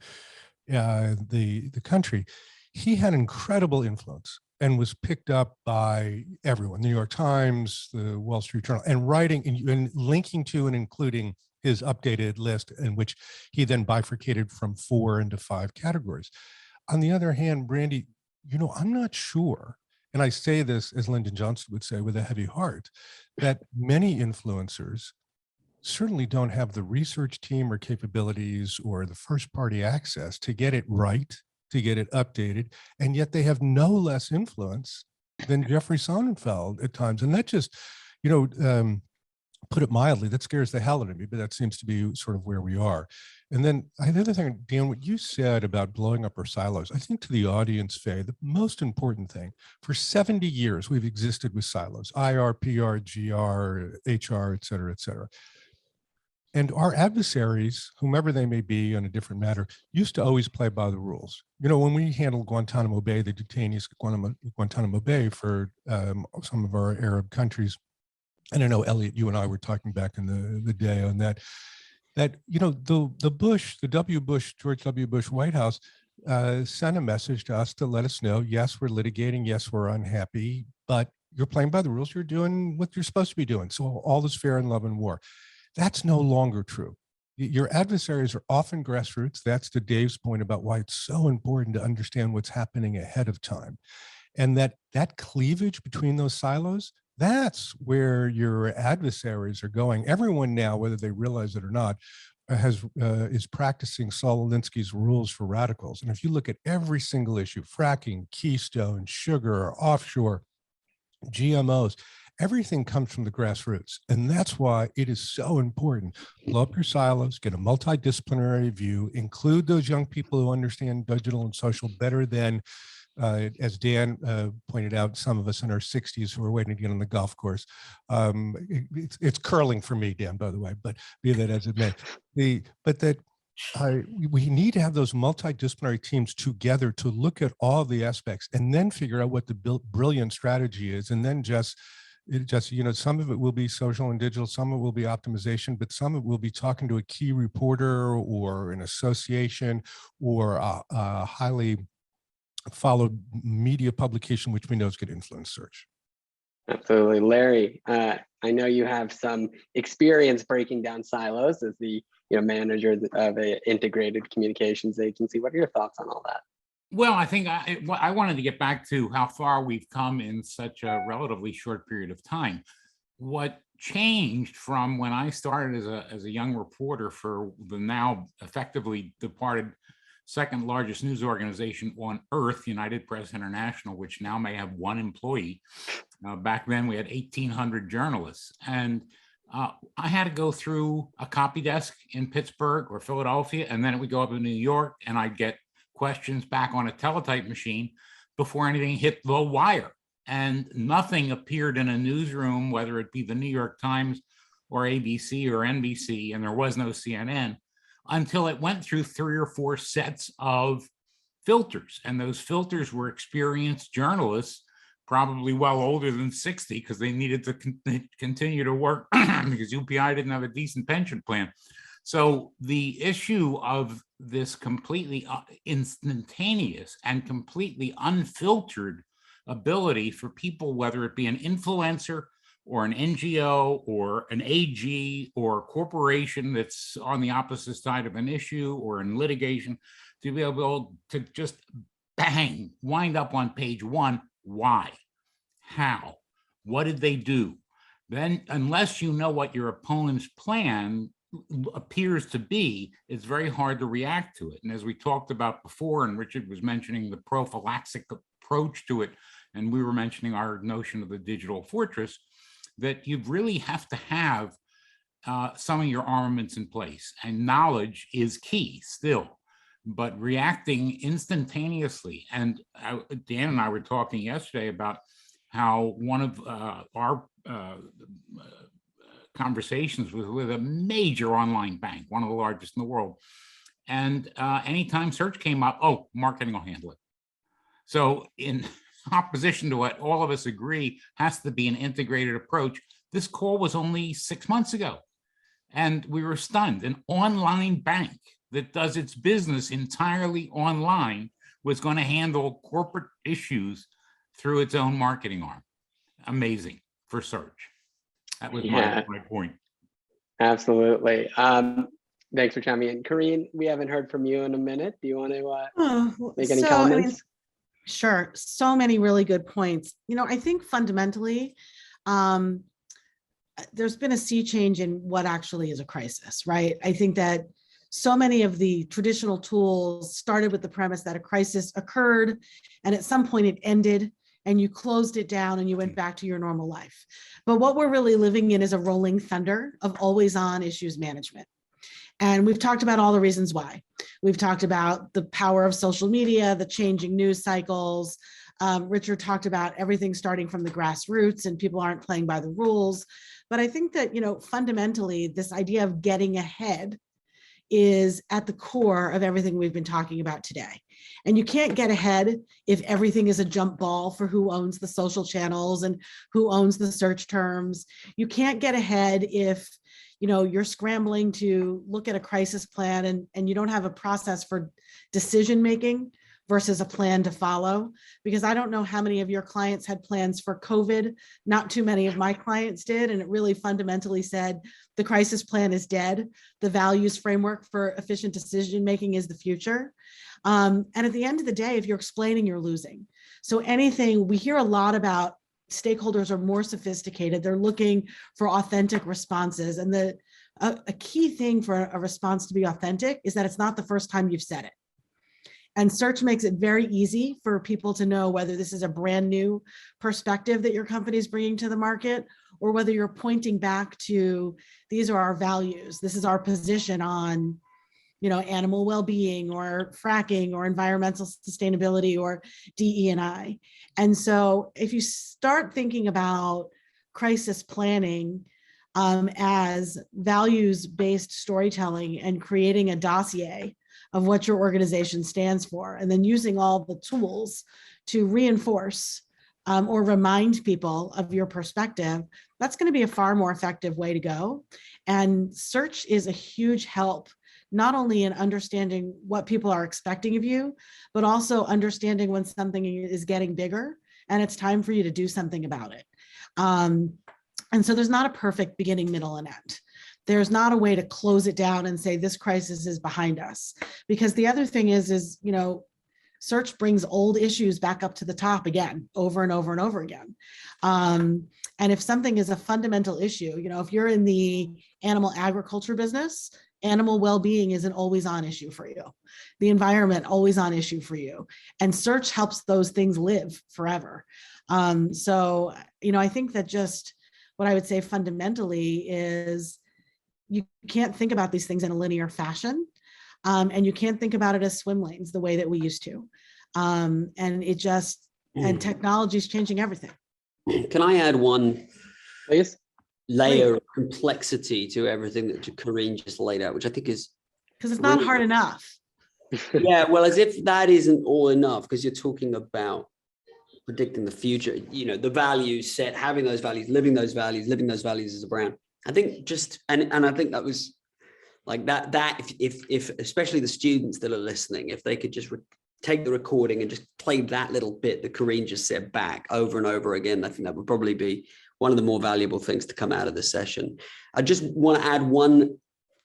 H: the country. He had incredible influence and was picked up by everyone, the New York Times, the Wall Street Journal, and writing and linking to and including his updated list, in which he then bifurcated from 4 into 5 categories. On the other hand, Brandi, I'm not sure, and I say this as Lyndon Johnson would say with a heavy heart, that many influencers certainly don't have the research team or capabilities or the first party access to get it right, to get it updated, and yet they have no less influence than Jeffrey Sonnenfeld at times. And that just, put it mildly, that scares the hell out of me, but that seems to be sort of where we are. And then the other thing, Dan, what you said about blowing up our silos, I think to the audience, Faye, the most important thing, for 70 years, we've existed with silos, IR, PR, GR, HR, et cetera, et cetera. And our adversaries, whomever they may be on a different matter, used to always play by the rules. When we handled Guantanamo Bay, the detainees at Guantanamo Bay for some of our Arab countries, and I know, Eliot, you and I were talking back in the day on that. that, the George W. Bush White House sent a message to us to let us know, yes, we're litigating, yes, we're unhappy, but you're playing by the rules, you're doing what you're supposed to be doing. So all is fair in love and war. That's no longer true. Your adversaries are often grassroots. That's to Dave's point about why it's so important to understand what's happening ahead of time. And that cleavage between those silos, that's where your adversaries are going. Everyone now, whether they realize it or not, is practicing Saul Alinsky's rules for radicals. And if you look at every single issue, fracking, Keystone, sugar, offshore, GMOs, everything comes from the grassroots. And that's why it is so important. Blow up your silos, get a multidisciplinary view, include those young people who understand digital and social better than, as Dan pointed out, some of us in our 60s who are waiting to get on the golf course. It's curling for me, Dan, by the way, but be that as it may. We need to have those multidisciplinary teams together to look at all the aspects and then figure out what the brilliant strategy is. And then some of it will be social and digital, some of it will be optimization, but some of it will be talking to a key reporter or an association or a highly followed media publication, which we know is going to influence search.
A: Absolutely. Larry, I know you have some experience breaking down silos as the manager of an integrated communications agency. What are your thoughts on all that?
G: Well, I think I wanted to get back to how far we've come in such a relatively short period of time. What changed from when I started as a young reporter for the now effectively departed second largest news organization on earth, United Press International, which now may have one employee. Back then we had 1,800 journalists. And I had to go through a copy desk in Pittsburgh or Philadelphia, and then it would go up in New York, and I'd get questions back on a teletype machine before anything hit the wire. And nothing appeared in a newsroom, whether it be the New York Times or ABC or NBC, and there was no CNN, until it went through 3 or 4 sets of filters. And those filters were experienced journalists, probably well older than 60, because they needed to continue to work because UPI didn't have a decent pension plan. So the issue of this completely instantaneous and completely unfiltered ability for people, whether it be an influencer or an NGO or an AG or a corporation that's on the opposite side of an issue or in litigation, to be able to just bang, wind up on page 1. Why? How? What did they do? Then, unless you know what your opponent's plan appears to be, it's very hard to react to it. And as we talked about before, and Richard was mentioning the prophylactic approach to it, and we were mentioning our notion of the digital fortress, that you really have to have some of your armaments in place, and knowledge is key still, but reacting instantaneously. And Dan and I were talking yesterday about how one of our conversations was with a major online bank, one of the largest in the world. And anytime search came up, oh, marketing will handle it. So in opposition to what all of us agree has to be an integrated approach, this call was only 6 months ago. And we were stunned. An online bank that does its business entirely online was going to handle corporate issues through its own marketing arm. Amazing for search. That was my point.
A: Absolutely. Thanks for chiming in. Carreen, we haven't heard from you in a minute. Do you want to make any comments?
C: Sure. So many really good points. I think fundamentally, there's been a sea change in what actually is a crisis, right? I think that so many of the traditional tools started with the premise that a crisis occurred, and at some point it ended, and you closed it down and you went back to your normal life. But what we're really living in is a rolling thunder of always on issues management. And we've talked about all the reasons why. We've talked about the power of social media, the changing news cycles. Richard talked about everything starting from the grassroots and people aren't playing by the rules. But I think that, fundamentally, this idea of getting ahead is at the core of everything we've been talking about today. And you can't get ahead if everything is a jump ball for who owns the social channels and who owns the search terms. You can't get ahead if you're scrambling to look at a crisis plan and you don't have a process for decision making versus a plan to follow. Because I don't know how many of your clients had plans for COVID. Not too many of my clients did. And it really fundamentally said, the crisis plan is dead. The values framework for efficient decision making is the future. And at the end of the day, if you're explaining, you're losing. So anything, we hear a lot about stakeholders are more sophisticated. They're looking for authentic responses. And a key thing for a response to be authentic is that it's not the first time you've said it. And search makes it very easy for people to know whether this is a brand new perspective that your company is bringing to the market, or whether you're pointing back to, these are our values. This is our position on, animal well-being or fracking or environmental sustainability or DE&I. And so if you start thinking about crisis planning as values-based storytelling and creating a dossier of what your organization stands for, and then using all the tools to reinforce or remind people of your perspective, that's going to be a far more effective way to go. And search is a huge help, not only in understanding what people are expecting of you, but also understanding when something is getting bigger and it's time for you to do something about it. And so there's not a perfect beginning, middle, and end. There's not a way to close it down and say this crisis is behind us. Because the other thing is, search brings old issues back up to the top again, over and over and over again. And if something is a fundamental issue, if you're in the animal agriculture business, animal well-being is an always on issue for you. The environment, always on issue for you. And search helps those things live forever. So, I think that just what I would say fundamentally is, you can't think about these things in a linear fashion, and you can't think about it as swim lanes the way that we used to. And technology is changing everything.
F: Can I add one
A: Please.
F: layer of complexity to everything that Carreen just laid out, which I think is...
C: Because it's not hard enough.
F: Yeah, well, as if that isn't all enough, because you're talking about predicting the future, the values set, having those values, living those values as a brand. I think and I think that was like that if especially the students that are listening, if they could just take the recording and just play that little bit that Carreen just said back over and over again, I think that would probably be one of the more valuable things to come out of this session. I just want to add one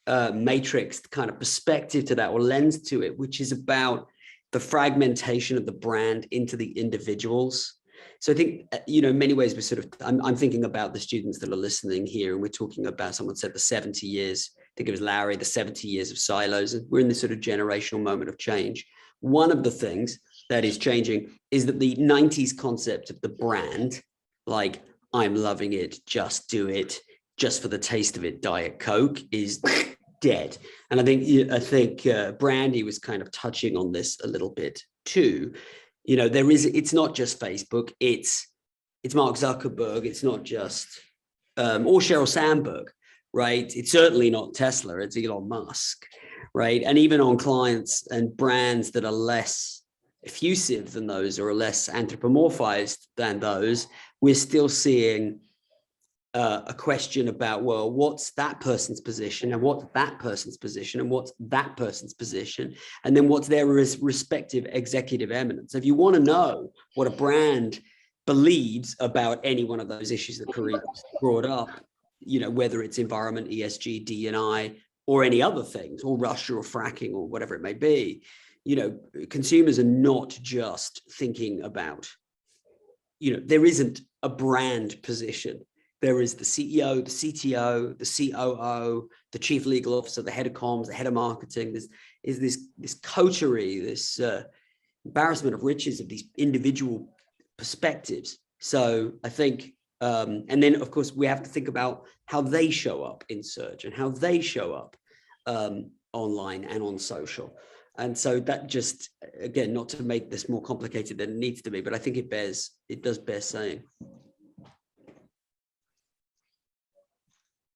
F: matrix kind of perspective to that, or lens to it, which is about the fragmentation of the brand into the individuals. So I think, in many ways, I'm thinking about the students that are listening here, and we're talking about, someone said the 70 years, I think it was Larry, the 70 years of silos. And we're in this sort of generational moment of change. One of the things that is changing is that the 90s concept of the brand, like, I'm loving it, just do it, just for the taste of it, Diet Coke, is dead. And I think Brandi was kind of touching on this a little bit too. It's not just Facebook, it's Mark Zuckerberg, it's not just, or Sheryl Sandberg, right? It's certainly not Tesla, it's Elon Musk, right? And even on clients and brands that are less effusive than those, or less anthropomorphized than those, we're still seeing a question about, well, what's that person's position, and what's that person's position, and what's that person's position, and then what's their respective executive eminence. If you want to know what a brand believes about any one of those issues that Carreen brought up, whether it's environment, ESG, D&I, or any other things, or Russia or fracking or whatever it may be, consumers are not just thinking about, there isn't a brand position. There is the CEO, the CTO, the COO, the chief legal officer, the head of comms, the head of marketing. There's this coterie, this embarrassment of riches of these individual perspectives. So I think, and then of course we have to think about how they show up in search and how they show up online and on social. And so that just, again, not to make this more complicated than it needs to be, but I think it does bear saying.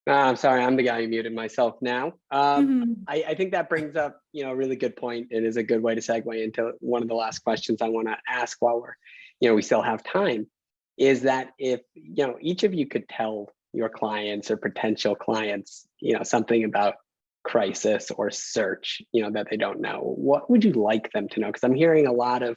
A: I'm sorry, I'm the guy who muted myself now.
C: Mhm.
A: I think that brings up, a really good point. It is a good way to segue into one of the last questions I want to ask while we still have time, is that if, each of you could tell your clients or potential clients, something about crisis or search, that they don't know, what would you like them to know? Because I'm hearing a lot of,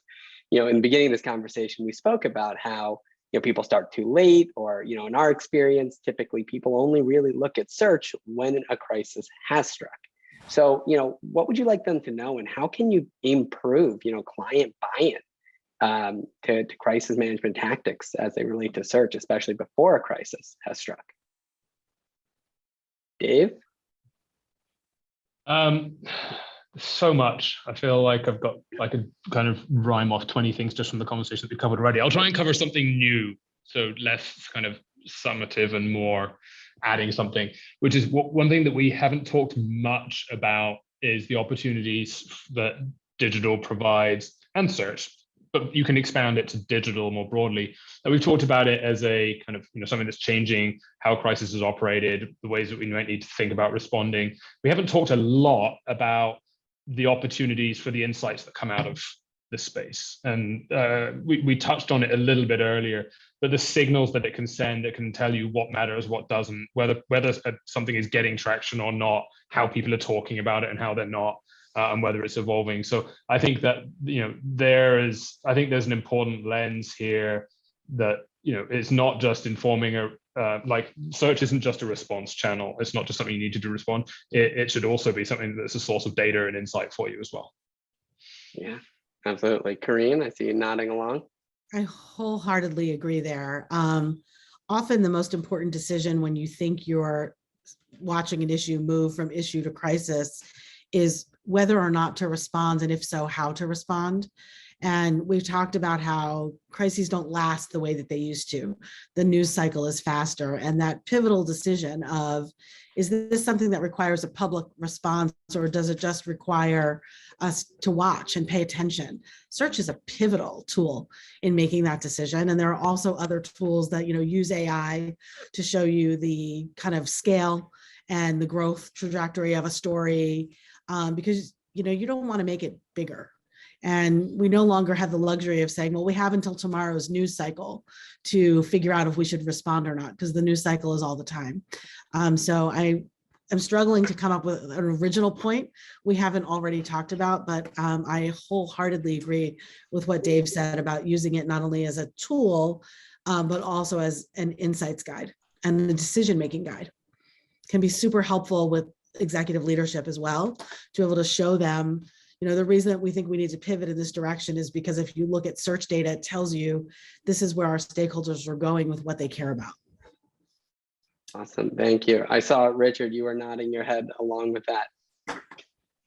A: in the beginning of this conversation, we spoke about how people start too late, or in our experience, typically people only really look at search when a crisis has struck. So what would you like them to know, and how can you improve client buy-in to crisis management tactics as they relate to search, especially before a crisis has struck? Dave?
B: So much. I feel like I could kind of rhyme off 20 things just from the conversation that we covered already. I'll try and cover something new, so less kind of summative and more adding something, which is one thing that we haven't talked much about is the opportunities that digital provides, and search, but you can expand it to digital more broadly. And we've talked about it as a kind of something that's changing how crisis is operated, the ways that we might need to think about responding. We haven't talked a lot about the opportunities for the insights that come out of this space. And we touched on it a little bit earlier, but the signals that it can send, it can tell you what matters, what doesn't, whether something is getting traction or not, how people are talking about it and how they're not, and whether it's evolving. So I think that, there's an important lens here that, it's not just informing like search isn't just a response channel. It's not just something you need to respond. It should also be something that's a source of data and insight for you as well.
A: Yeah, absolutely. Carreen, I see you nodding along.
C: I wholeheartedly agree there. Often the most important decision when you think you're watching an issue move from issue to crisis is whether or not to respond, and if so, how to respond. And we've talked about how crises don't last the way that they used to. The news cycle is faster, and that pivotal decision of, is this something that requires a public response, or does it just require us to watch and pay attention? Search is a pivotal tool in making that decision. And there are also other tools that use AI to show you the kind of scale and the growth trajectory of a story, because you don't want to make it bigger. And we no longer have the luxury of saying, well, we have until tomorrow's news cycle to figure out if we should respond or not, because the news cycle is all the time. So I am struggling to come up with an original point we haven't already talked about, but I wholeheartedly agree with what Dave said about using it not only as a tool, but also as an insights guide and the decision-making guide. Can be super helpful with executive leadership as well, to be able to show them, the reason that we think we need to pivot in this direction is because if you look at search data, it tells you this is where our stakeholders are going with what they care about.
A: Awesome, thank you. I saw, Richard, you were nodding your head along with that.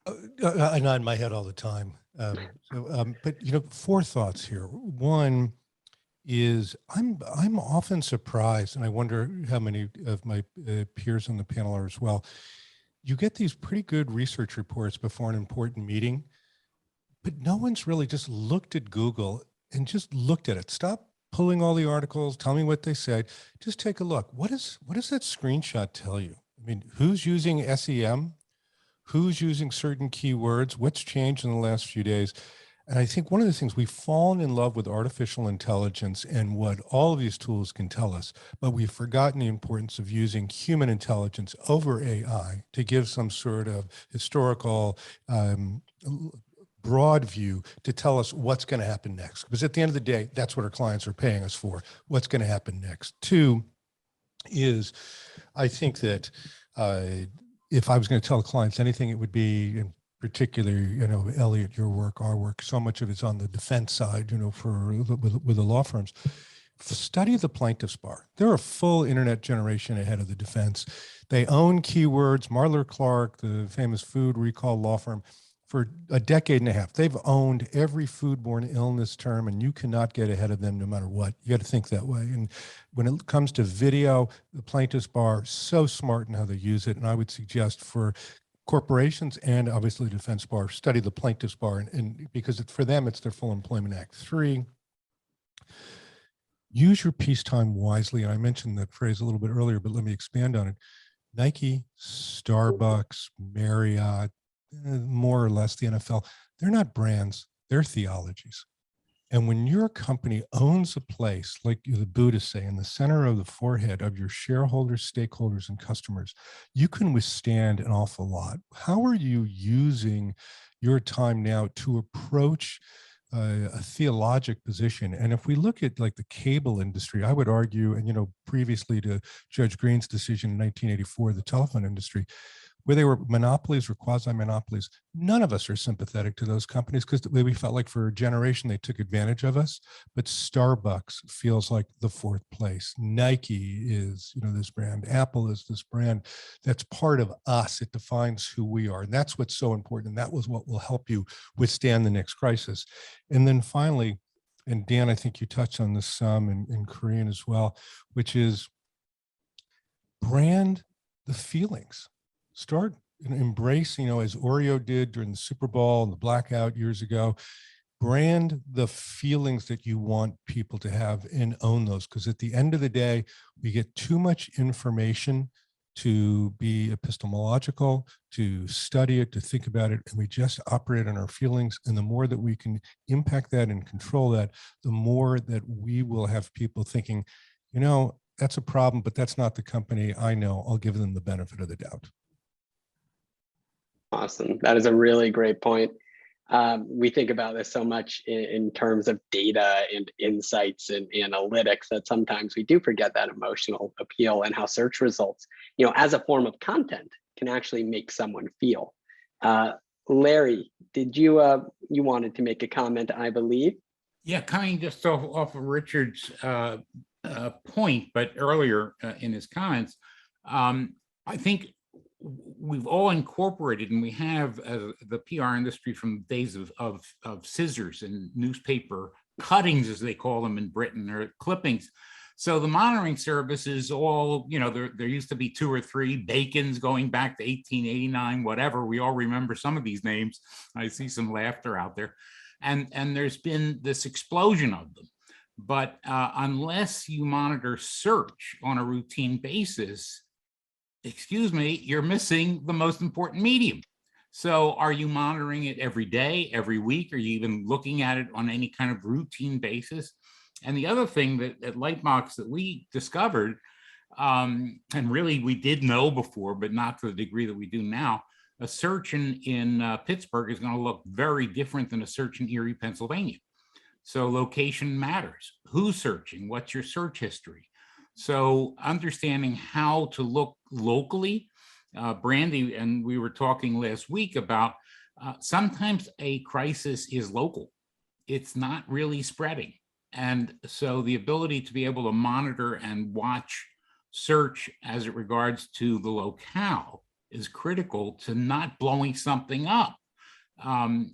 H: I nod my head all the time. But four thoughts here. One is I'm often surprised, and I wonder how many of my peers on the panel are as well. You get these pretty good research reports before an important meeting, but no one's really just looked at Google and just looked at it. Stop pulling all the articles, tell me what they said. Just take a look. What does that screenshot tell you? I mean, who's using SEM? Who's using certain keywords? What's changed in the last few days? And I think one of the things, we've fallen in love with artificial intelligence and what all of these tools can tell us, but we've forgotten the importance of using human intelligence over AI to give some sort of historical, broad view to tell us what's going to happen next. Because at the end of the day, that's what our clients are paying us for. What's going to happen next? Two is, I think that if I was going to tell clients anything, it would be, particularly, Eliot, your work, our work, so much of it's on the defense side, with the law firms. Study the plaintiff's bar. They're a full internet generation ahead of the defense. They own keywords. Marler Clark, the famous food recall law firm, for a decade and a half, they've owned every foodborne illness term, and you cannot get ahead of them no matter what. You got to think that way. And when it comes to video, the plaintiff's bar, so smart in how they use it. And I would suggest for corporations and obviously the defense bar, study the plaintiff's bar, and because for them, it's their Full Employment Act. 3, use your peacetime wisely. And I mentioned that phrase a little bit earlier, but let me expand on it. Nike, Starbucks, Marriott, more or less the NFL, they're not brands, they're theologies. And when your company owns a place, like the Buddhists say, in the center of the forehead of your shareholders, stakeholders, and customers, you can withstand an awful lot. How are you using your time now to approach a theologic position? And if we look at like the cable industry, I would argue, and previously to Judge Green's decision in 1984, the telephone industry, where they were monopolies or quasi-monopolies, none of us are sympathetic to those companies because we felt like for a generation they took advantage of us. But Starbucks feels like the fourth place. Nike is, this brand. Apple is this brand that's part of us. It defines who we are. And that's what's so important. And that was what will help you withstand the next crisis. And then finally, and Dan, I think you touched on this some, and Carreen as well, which is brand the feelings. Start and embrace, as Oreo did during the Super Bowl and the blackout years ago, brand the feelings that you want people to have and own those. Because at the end of the day, we get too much information to be epistemological, to study it, to think about it, and we just operate on our feelings. And the more that we can impact that and control that, the more that we will have people thinking, that's a problem, but that's not the company I know. I'll give them the benefit of the doubt.
A: Awesome. That is a really great point. We think about this so much in terms of data and insights and analytics that sometimes we do forget that emotional appeal and how search results, as a form of content can actually make someone feel. Larry, did you wanted to make a comment, I believe?
G: Yeah, coming just off of Richard's point, but earlier in his comments, I think we've all incorporated, and we have the PR industry from the days of scissors and newspaper cuttings, as they call them in Britain, or clippings. So the monitoring services all, there used to be 2 or 3 Bacons going back to 1889, whatever. We all remember some of these names. I see some laughter out there. And there's been this explosion of them. But unless you monitor search on a routine basis, you're missing the most important medium. So are you monitoring it every day, every week? Are you even looking at it on any kind of routine basis? And the other thing that at Lightbox that we discovered, and really we did know before, but not to the degree that we do now, a search in Pittsburgh is going to look very different than a search in Erie, Pennsylvania. So location matters. Who's searching? What's your search history? So understanding how to look locally, Brandi, and we were talking last week about sometimes a crisis is local. It's not really spreading. And so the ability to be able to monitor and watch search as it regards to the locale is critical to not blowing something up,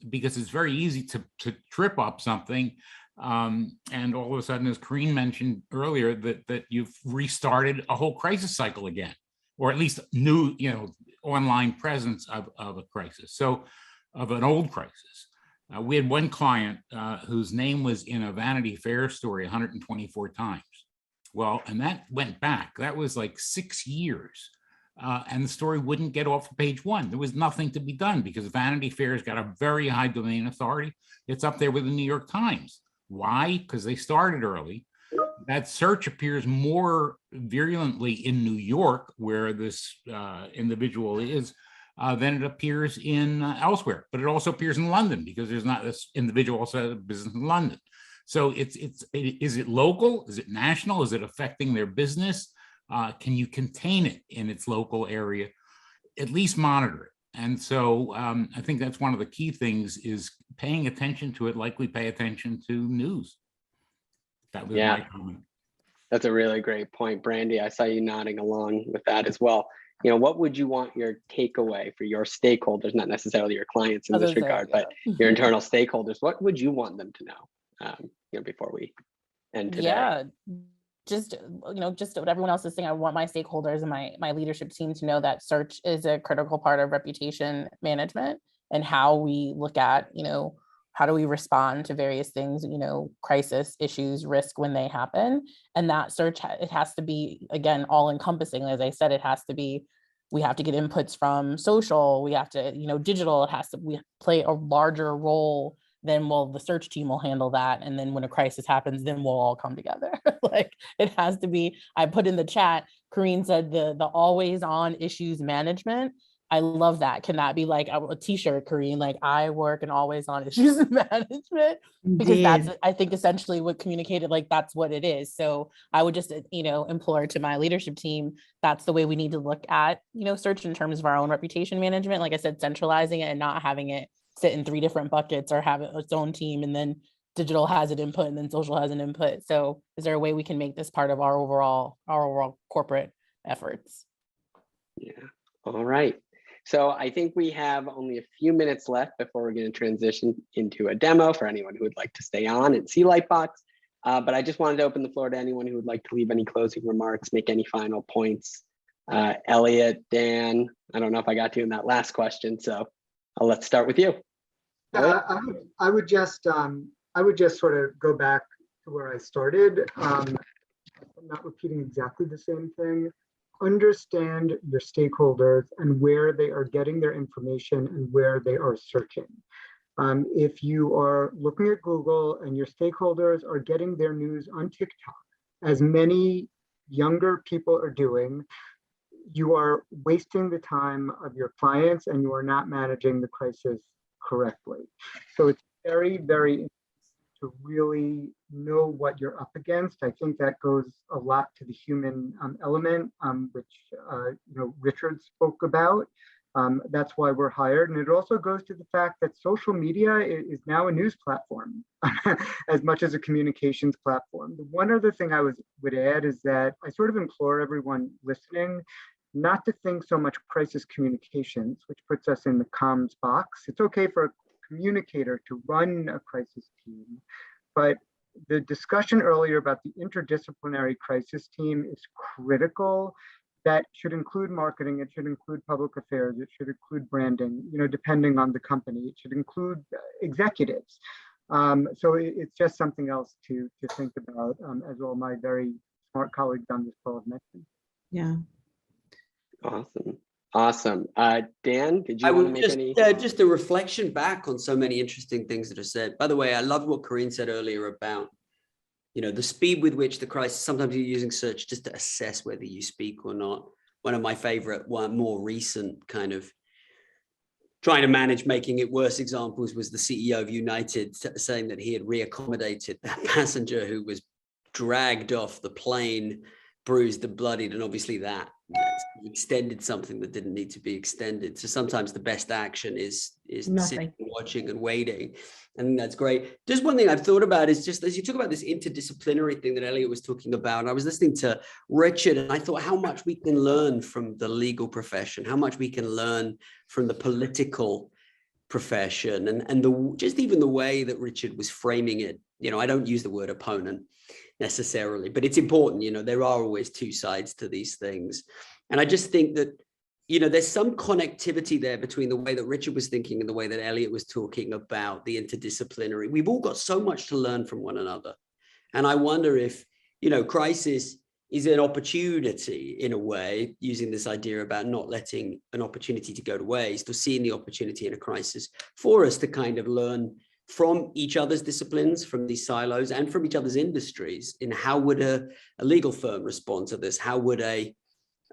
G: because it's very easy to trip up something. And all of a sudden, as Carreen mentioned earlier, that you've restarted a whole crisis cycle again, or at least new, online presence of a crisis. So of an old crisis. We had one client whose name was in a Vanity Fair story 124 times. Well, and that went back, that was like 6 years. And the story wouldn't get off of page 1. There was nothing to be done because Vanity Fair's got a very high domain authority. It's up there with the New York Times. Why? Because they started early. That search appears more virulently in New York, where this individual is, than it appears in elsewhere. But it also appears in London because there's not this individual also has a business in London. So is it local? Is it national? Is it affecting their business? Can you contain it in its local area? At least monitor it. And so I think that's one of the key things is paying attention to it, like we pay attention to news. That was my comment.
A: That's a really great point, Brandi. I saw you nodding along with that as well. What would you want your takeaway for your stakeholders, not necessarily your clients in this regard, but your internal stakeholders? What would you want them to know before we end today?
E: Yeah. Just what everyone else is saying, I want my stakeholders and my leadership team to know that search is a critical part of reputation management and how we look at, how do we respond to various things, crisis, issues, risk when they happen. And that search, it has to be, again, all encompassing. As I said, it has to be we have to get inputs from social, we have to, digital, we play a larger role. Then the search team will handle that. And then when a crisis happens, then we'll all come together. Like it has to be, I put in the chat, Carreen said the always on issues management. I love that. Can that be like a t-shirt, Carreen? Like I work in always on issues management, because that's, I think, essentially what communicated, like that's what it is. So I would just, implore to my leadership team, that's the way we need to look at, search in terms of our own reputation management. Like I said, centralizing it and not having it sit in 3 different buckets or have its own team, and then digital has an input and then social has an input. So is there a way we can make this part of our overall corporate efforts?
A: Yeah. All right. So I think we have only a few minutes left before we're going to transition into a demo for anyone who would like to stay on and see Lightbox. But I just wanted to open the floor to anyone who would like to leave any closing remarks, make any final points. Eliot, Dan, I don't know if I got to in that last question, so let's start with you.
D: I would just sort of go back to where I started. I'm not repeating exactly the same thing. Understand your stakeholders and where they are getting their information and where they are searching. If you are looking at Google and your stakeholders are getting their news on TikTok, as many younger people are doing, you are wasting the time of your clients and you are not managing the crisis correctly. So it's very, very important to really know what you're up against. I think that goes a lot to the human element, which Richard spoke about. That's why we're hired. And it also goes to the fact that social media is now a news platform as much as a communications platform. The one other thing I would add is that I sort of implore everyone listening not to think so much crisis communications, which puts us in the comms box. It's okay for a communicator to run a crisis team, but the discussion earlier about the interdisciplinary crisis team is critical. That should include marketing, it should include public affairs, it should include branding, depending on the company, it should include executives. So it's just something else to think about, as all my very smart colleagues on this call have mentioned.
C: Yeah.
A: Awesome. Dan, did you want to make any?
F: Just a reflection back on so many interesting things that are said. By the way, I loved what Carreen said earlier about, the speed with which the crisis, sometimes you're using search just to assess whether you speak or not. One of my favorite, more recent kind of trying to manage making it worse examples was the CEO of United saying that he had reaccommodated that passenger who was dragged off the plane, bruised and bloodied, and obviously that extended something that didn't need to be extended. So sometimes the best action is sitting, watching and waiting. And that's great. Just one thing I've thought about is just as you talk about this interdisciplinary thing that Eliot was talking about, and I was listening to Richard and I thought how much we can learn from the legal profession, how much we can learn from the political profession, and just even the way that Richard was framing it. I don't use the word opponent necessarily, but it's important. There are always 2 sides to these things. And I just think that, there's some connectivity there between the way that Richard was thinking and the way that Eliot was talking about the interdisciplinary. We've all got so much to learn from one another. And I wonder if, crisis is an opportunity in a way, using this idea about not letting an opportunity to go to waste, or seeing the opportunity in a crisis for us to kind of learn from each other's disciplines, from these silos, and from each other's industries. In how would a legal firm respond to this? How would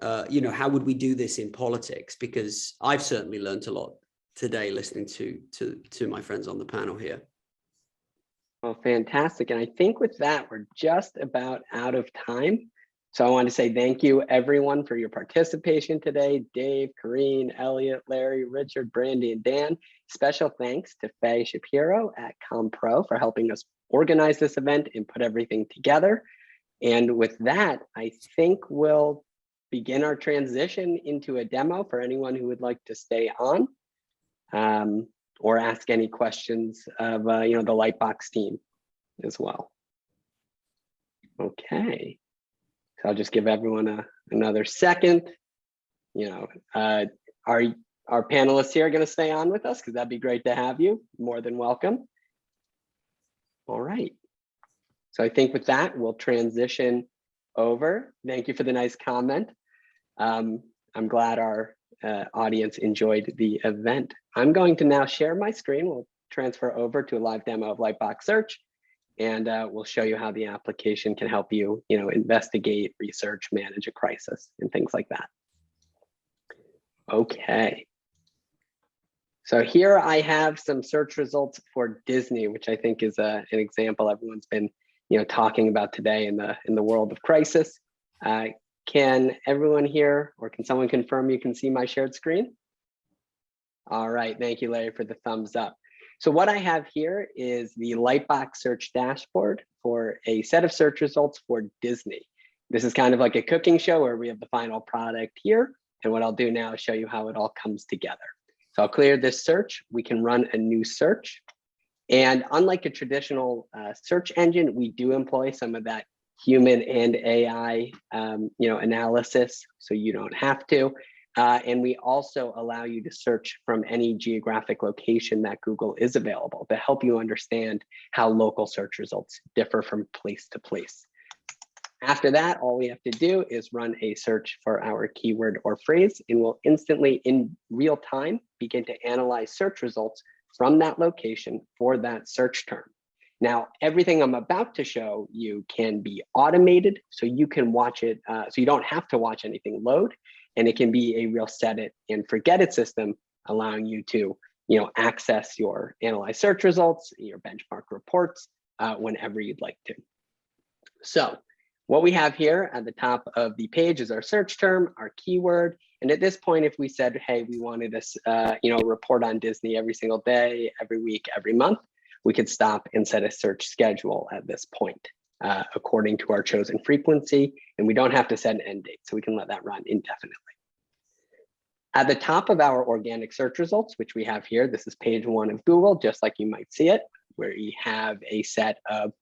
F: how would we do this in politics? Because I've certainly learned a lot today listening to my friends on the panel here.
A: Well, fantastic. And I think with that, we're just about out of time. So I want to say thank you everyone for your participation today. Dave, Carreen, Eliot, Larry, Richard, Brandi, and Dan. Special thanks to Faye Shapiro at CommPRO for helping us organize this event and put everything together. And with that, I think we'll begin our transition into a demo for anyone who would like to stay on or ask any questions of the Lightbox team as well. Okay. So I'll just give everyone another second. Our panelists here are going to stay on with us because that'd be great to have you. More than welcome. All right. So I think with that, we'll transition over. Thank you for the nice comment. I'm glad our audience enjoyed the event. I'm going to now share my screen. We'll transfer over to a live demo of Lightbox Search, and we'll show you how the application can help you, investigate, research, manage a crisis, and things like that. Okay. So here I have some search results for Disney, which I think is an example everyone's been, talking about today in the world of crisis. Can everyone here, or can someone confirm you can see my shared screen? All right, thank you, Larry, for the thumbs up. So what I have here is the Lightbox search dashboard for a set of search results for Disney. This is kind of like a cooking show where we have the final product here. And what I'll do now is show you how it all comes together. So I'll clear this search. We can run a new search. And unlike a traditional search engine, we do employ some of that human and AI, analysis, so you don't have to. And we also allow you to search from any geographic location that Google is available to help you understand how local search results differ from place to place. After that, all we have to do is run a search for our keyword or phrase, and we'll instantly, in real time, begin to analyze search results from that location for that search term. Now, everything I'm about to show you can be automated, so you can watch it, so you don't have to watch anything load, and it can be a real set it and forget it system, allowing you to, access your analyzed search results, your benchmark reports, whenever you'd like to. So what we have here at the top of the page is our search term, our keyword. And at this point, if we said, hey, we wanted to, report on Disney every single day, every week, every month, we could stop and set a search schedule at this point, according to our chosen frequency. And we don't have to set an end date, so we can let that run indefinitely. At the top of our organic search results, which we have here, this is page 1 of Google, just like you might see it, where you have a set of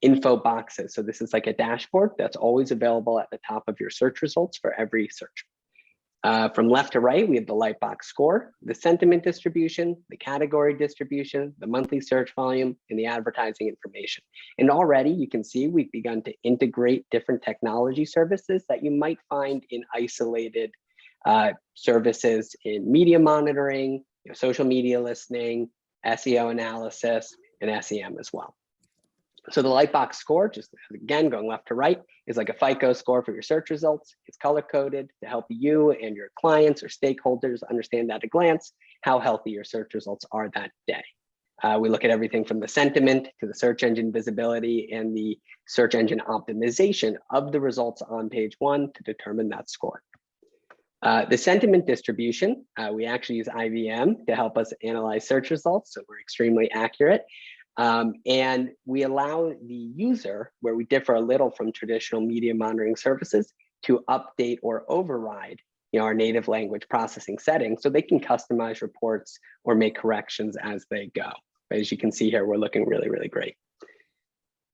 A: info boxes. So this is like a dashboard that's always available at the top of your search results for every search. From left to right, we have the Lightbox score, the sentiment distribution, the category distribution, the monthly search volume, and the advertising information. And already you can see we've begun to integrate different technology services that you might find in isolated services in media monitoring, social media listening, SEO analysis, and SEM as well. So the Lightbox score, just again, going left to right, is like a FICO score for your search results. It's color-coded to help you and your clients or stakeholders understand at a glance how healthy your search results are that day. We look at everything from the sentiment to the search engine visibility and the search engine optimization of the results on page 1 to determine that score. The sentiment distribution, we actually use IBM to help us analyze search results, so we're extremely accurate. And we allow the user, where we differ a little from traditional media monitoring services, to update or override our native language processing settings so they can customize reports or make corrections as they go. But as you can see here, we're looking really, really great.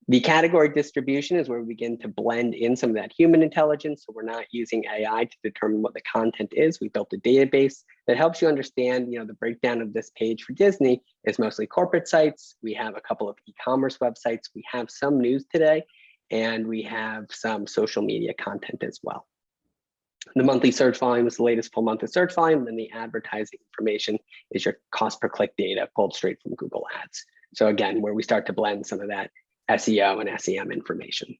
A: The category distribution is where we begin to blend in some of that human intelligence. So we're not using AI to determine what the content is. We built a database that helps you understand, the breakdown of this page for Disney is mostly corporate sites. We have a couple of e-commerce websites. We have some news today, and we have some social media content as well. The monthly search volume is the latest full month of search volume. And the advertising information is your cost per click data pulled straight from Google Ads. So again, where we start to blend some of that SEO and SEM information.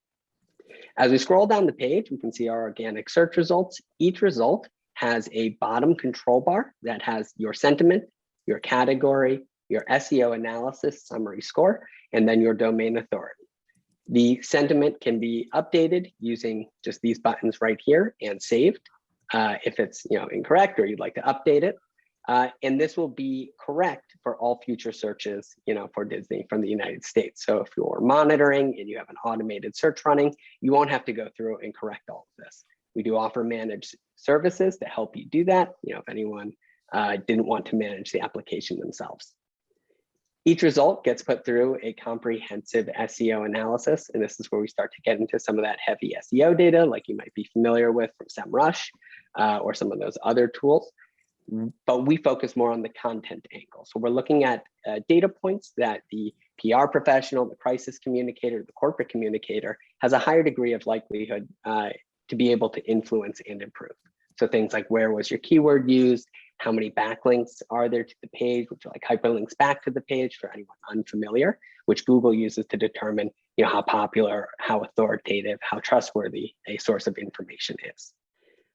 A: As we scroll down the page, we can see our organic search results. Each result has a bottom control bar that has your sentiment, your category, your SEO analysis summary score, and then your domain authority. The sentiment can be updated using just these buttons right here and saved if it's incorrect or you'd like to update it. And this will be correct for all future searches, for Disney from the United States. So if you're monitoring and you have an automated search running, you won't have to go through and correct all of this. We do offer managed services to help you do that, if anyone didn't want to manage the application themselves. Each result gets put through a comprehensive SEO analysis, and this is where we start to get into some of that heavy SEO data, like you might be familiar with from SEMrush or some of those other tools. But we focus more on the content angle. So we're looking at data points that the PR professional, the crisis communicator, the corporate communicator has a higher degree of likelihood to be able to influence and improve. So things like where was your keyword used, how many backlinks are there to the page, which are like hyperlinks back to the page for anyone unfamiliar, which Google uses to determine, how popular, how authoritative, how trustworthy a source of information is.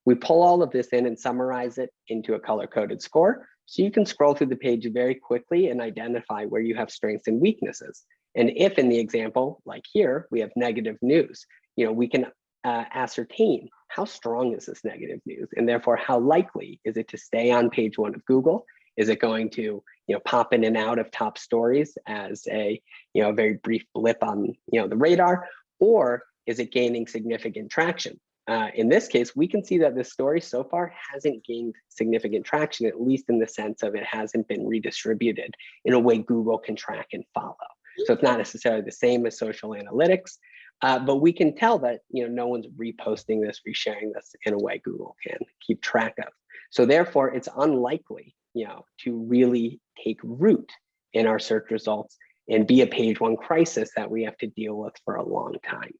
A: We pull all of this in and summarize it into a color-coded score, so you can scroll through the page very quickly and identify where you have strengths and weaknesses. And if in the example, like here, we have negative news, we can ascertain how strong is this negative news, and therefore how likely is it to stay on page 1 of Google? Is it going to pop in and out of top stories as a very brief blip on the radar, or is it gaining significant traction? In this case, we can see that this story so far hasn't gained significant traction, at least in the sense of it hasn't been redistributed in a way Google can track and follow. So it's not necessarily the same as social analytics, but we can tell that no one's reposting this, resharing this in a way Google can keep track of. So therefore, it's unlikely to really take root in our search results and be a page 1 crisis that we have to deal with for a long time.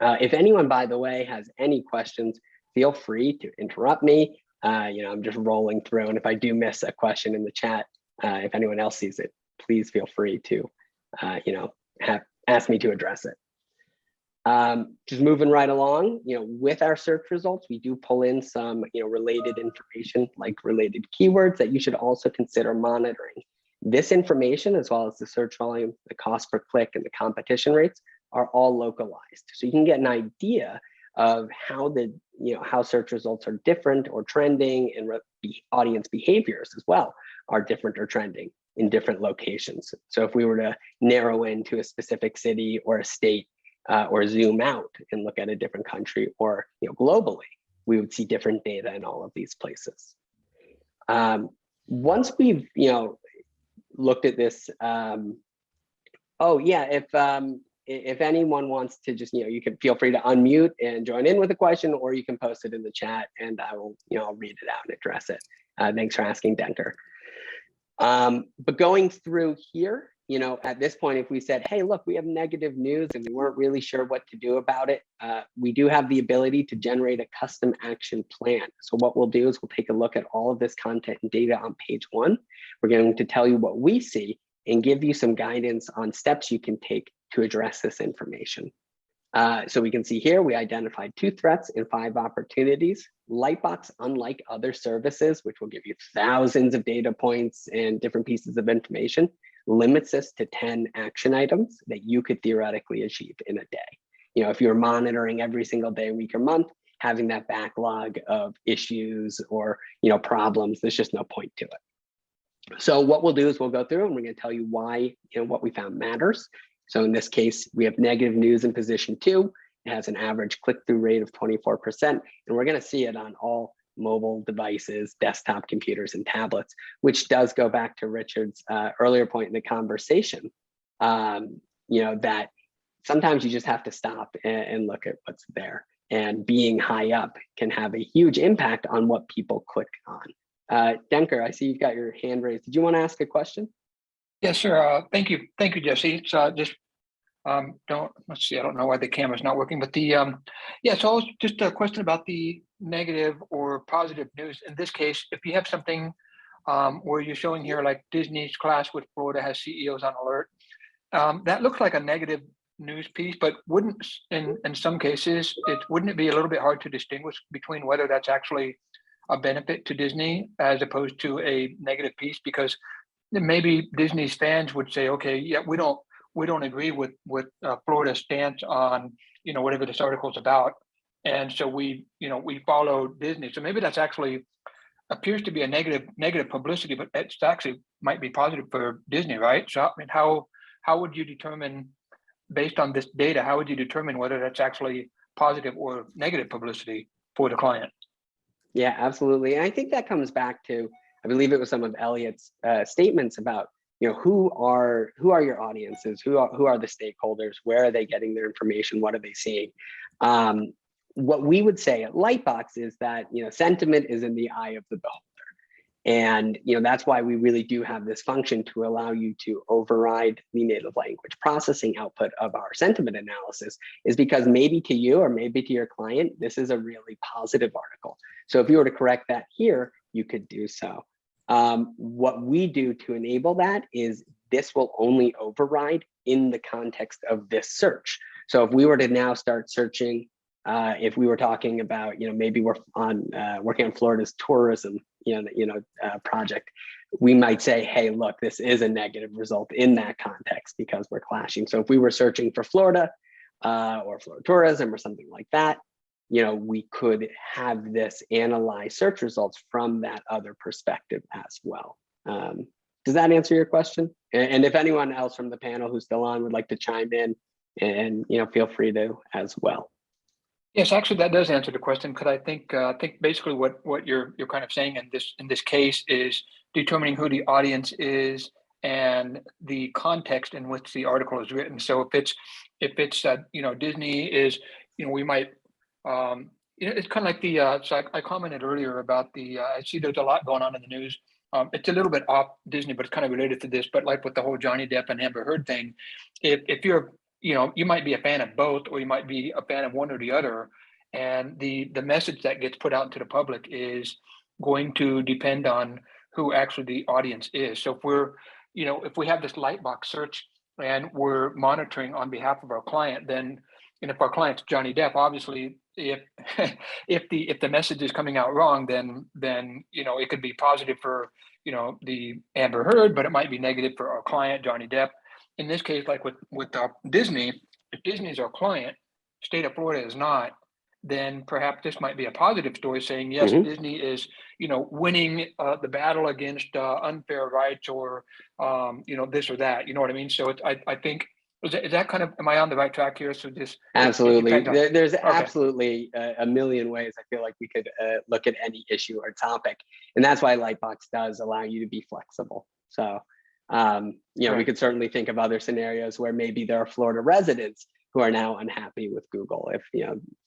A: If anyone, by the way, has any questions, feel free to interrupt me. I'm just rolling through, and if I do miss a question in the chat, if anyone else sees it, please feel free to, ask me to address it. Just moving right along, with our search results, we do pull in some, related information like related keywords that you should also consider monitoring. This information, as well as the search volume, the cost per click, and the competition rates, are all localized. So you can get an idea of how how search results are different or trending, and audience behaviors as well are different or trending in different locations. So if we were to narrow into a specific city or a state, or zoom out and look at a different country, or globally, we would see different data in all of these places. Once we've looked at this, if anyone wants to just you can feel free to unmute and join in with a question, or you can post it in the chat and I will I'll read it out and address it. Thanks for asking, Denker. But going through here, at this point, if we said, hey, look, we have negative news and we weren't really sure what to do about it, we do have the ability to generate a custom action plan. So what we'll do is we'll take a look at all of this content and data on page 1. We're going to tell you what we see and give you some guidance on steps you can take to address this information. So we can see here, we identified 2 threats and 5 opportunities. Lightbox, unlike other services, which will give you thousands of data points and different pieces of information, limits this to 10 action items that you could theoretically achieve in a day. If you're monitoring every single day, week, or month, having that backlog of issues or problems, there's just no point to it. So what we'll do is we'll go through and we're going to tell you why what we found matters. So in this case, we have negative news in position 2. It has an average click-through rate of 24%, and we're going to see it on all mobile devices, desktop computers, and tablets, which does go back to Richard's earlier point in the conversation, that sometimes you just have to stop and look at what's there. And being high up can have a huge impact on what people click on. Denker, I see you've got your hand raised. Did you want to ask a question?
I: Yes, sir. Thank you, Jesse. It's let's see. I don't know why the camera's not working, but so it's just a question about the negative or positive news. In this case, if you have something where you're showing here, like Disney's class with Florida has CEOs on alert, that looks like a negative news piece, but wouldn't in some cases wouldn't it be a little bit hard to distinguish between whether that's actually a benefit to Disney as opposed to a negative piece? Because maybe Disney's fans would say, okay, yeah, we don't agree with Florida's stance on whatever this article's about, and so we follow Disney. So maybe that's actually appears to be a negative publicity, but it's actually might be positive for Disney, right? So I mean, how would you determine, based on this data, how would you determine whether that's actually positive or negative publicity for the client?
A: Yeah, absolutely. And I think that comes back to, I believe it was some of Eliot's statements about, who are your audiences, who are the stakeholders, where are they getting their information, what are they seeing? What we would say at Lightbox is that, sentiment is in the eye of the beholder. And that's why we really do have this function to allow you to override the native language processing output of our sentiment analysis, is because maybe to you or maybe to your client, this is a really positive article. So if you were to correct that here, you could do so. What we do to enable that is this will only override in the context of this search. So if we were to now start searching, if we were talking about, maybe we're working on Florida's tourism, project, we might say, hey, look, this is a negative result in that context because we're clashing. So if we were searching for Florida or Florida tourism or something like that, we could have this analyze search results from that other perspective as well. Does that answer your question? And if anyone else from the panel who's still on would like to chime in, and feel free to as well.
I: Yes, actually, that does answer the question, because I think basically what you're kind of saying in this case is determining who the audience is and the context in which the article is written. So if it's Disney is, we might it's kind of like the so I commented earlier about the I see there's a lot going on in the news. It's a little bit off Disney, but it's kind of related to this. But like with the whole Johnny Depp and Amber Heard thing, if you're you might be a fan of both, or you might be a fan of one or the other. And the message that gets put out into the public is going to depend on who actually the audience is. So if we're, if we have this Lightbox search and we're monitoring on behalf of our client, then, and if our client's Johnny Depp, obviously, if the message is coming out wrong, then it could be positive for the Amber Heard, but it might be negative for our client Johnny Depp. In this case, like with Disney, if Disney is our client, state of Florida is not, then perhaps this might be a positive story saying, yes, Disney is, winning the battle against unfair rights or, this or that, you know what I mean? So I think, is that kind of, am I on the right track here? So just
A: absolutely, there's absolutely a million ways I feel like we could look at any issue or topic, and that's why Lightbox does allow you to be flexible. So we could certainly think of other scenarios where maybe there are Florida residents who are now unhappy with Google if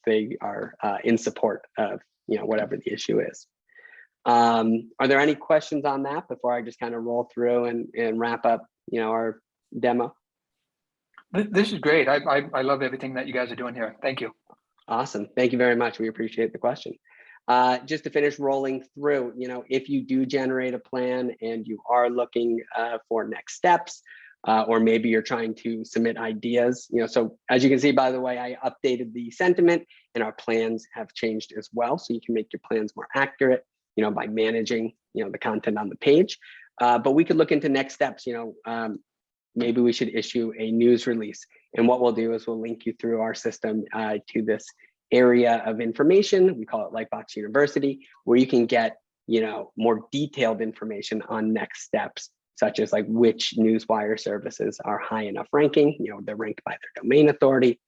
A: they are in support of whatever the issue is. Are there any questions on that before I just kind of roll through and wrap up our demo?
I: This is great. I love everything that you guys are doing here. Thank you.
A: Awesome. Thank you very much. We appreciate the question. Just to finish rolling through, if you do generate a plan and you are looking for next steps, or maybe you're trying to submit ideas, so as you can see, by the way, I updated the sentiment and our plans have changed as well. So you can make your plans more accurate, by managing, the content on the page. But we could look into next steps, maybe we should issue a news release. And what we'll do is we'll link you through our system to this area of information. We call it Lightbox University, where you can get, more detailed information on next steps, such as like which newswire services are high enough ranking, they're ranked by their domain authority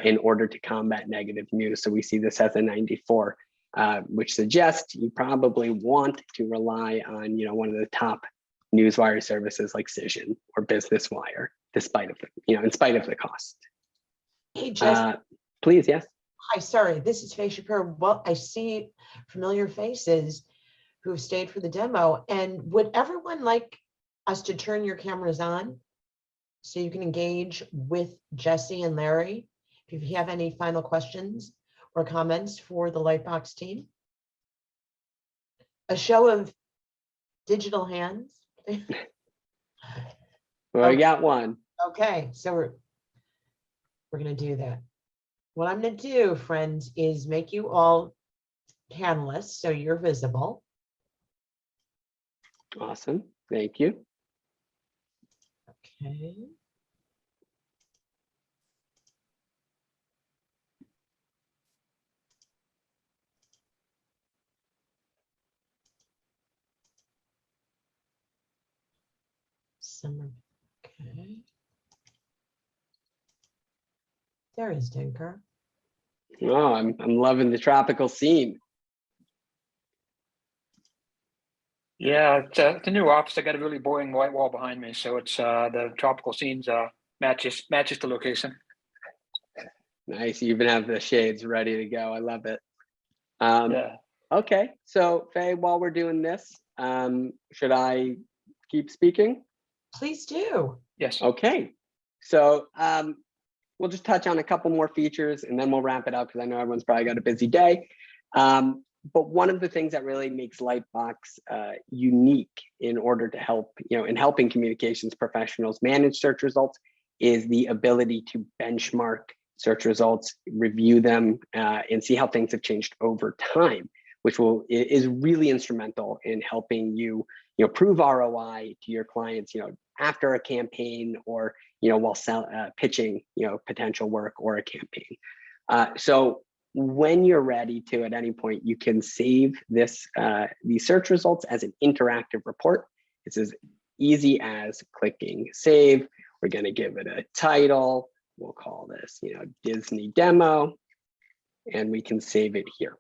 A: in order to combat negative news. So we see this as a 94, which suggests you probably want to rely on, one of the top newswire services like Cision or Business Wire, despite of in spite of the cost.
J: Hey, Jess.
A: Please, yes.
J: Hi, sorry, this is Faye Shapiro. Well, I see familiar faces who have stayed for the demo. And would everyone like us to turn your cameras on so you can engage with Jesse and Larry if you have any final questions or comments for the Lightbox team? A show of digital hands.
A: Well, I got one.
J: Okay, so we're going to do that. What I'm going to do, friends, is make you all panelists so you're visible.
A: Awesome. Thank you.
J: Okay. Summer. Okay. There is Dinker.
A: Oh, I'm loving the tropical scene.
I: Yeah, it's a new office. I got a really boring white wall behind me, so it's the tropical scenes matches the location.
A: Nice. You even have the shades ready to go. I love it.
I: Yeah.
A: Okay, so Faye, while we're doing this, Should I keep speaking?
J: Please do.
I: Yes.
A: Okay, so we'll just touch on a couple more features and then we'll wrap it up because I know everyone's probably got a busy day. But one of the things that really makes Lightbox unique in order to help, in helping communications professionals manage search results is the ability to benchmark search results, review them, and see how things have changed over time, which is really instrumental in helping you, prove ROI to your clients, after a campaign or, while pitching, potential work or a campaign. So when you're ready to, at any point, you can save these search results as an interactive report. It's as easy as clicking save. We're going to give it a title. We'll call this, Disney demo, and we can save it here.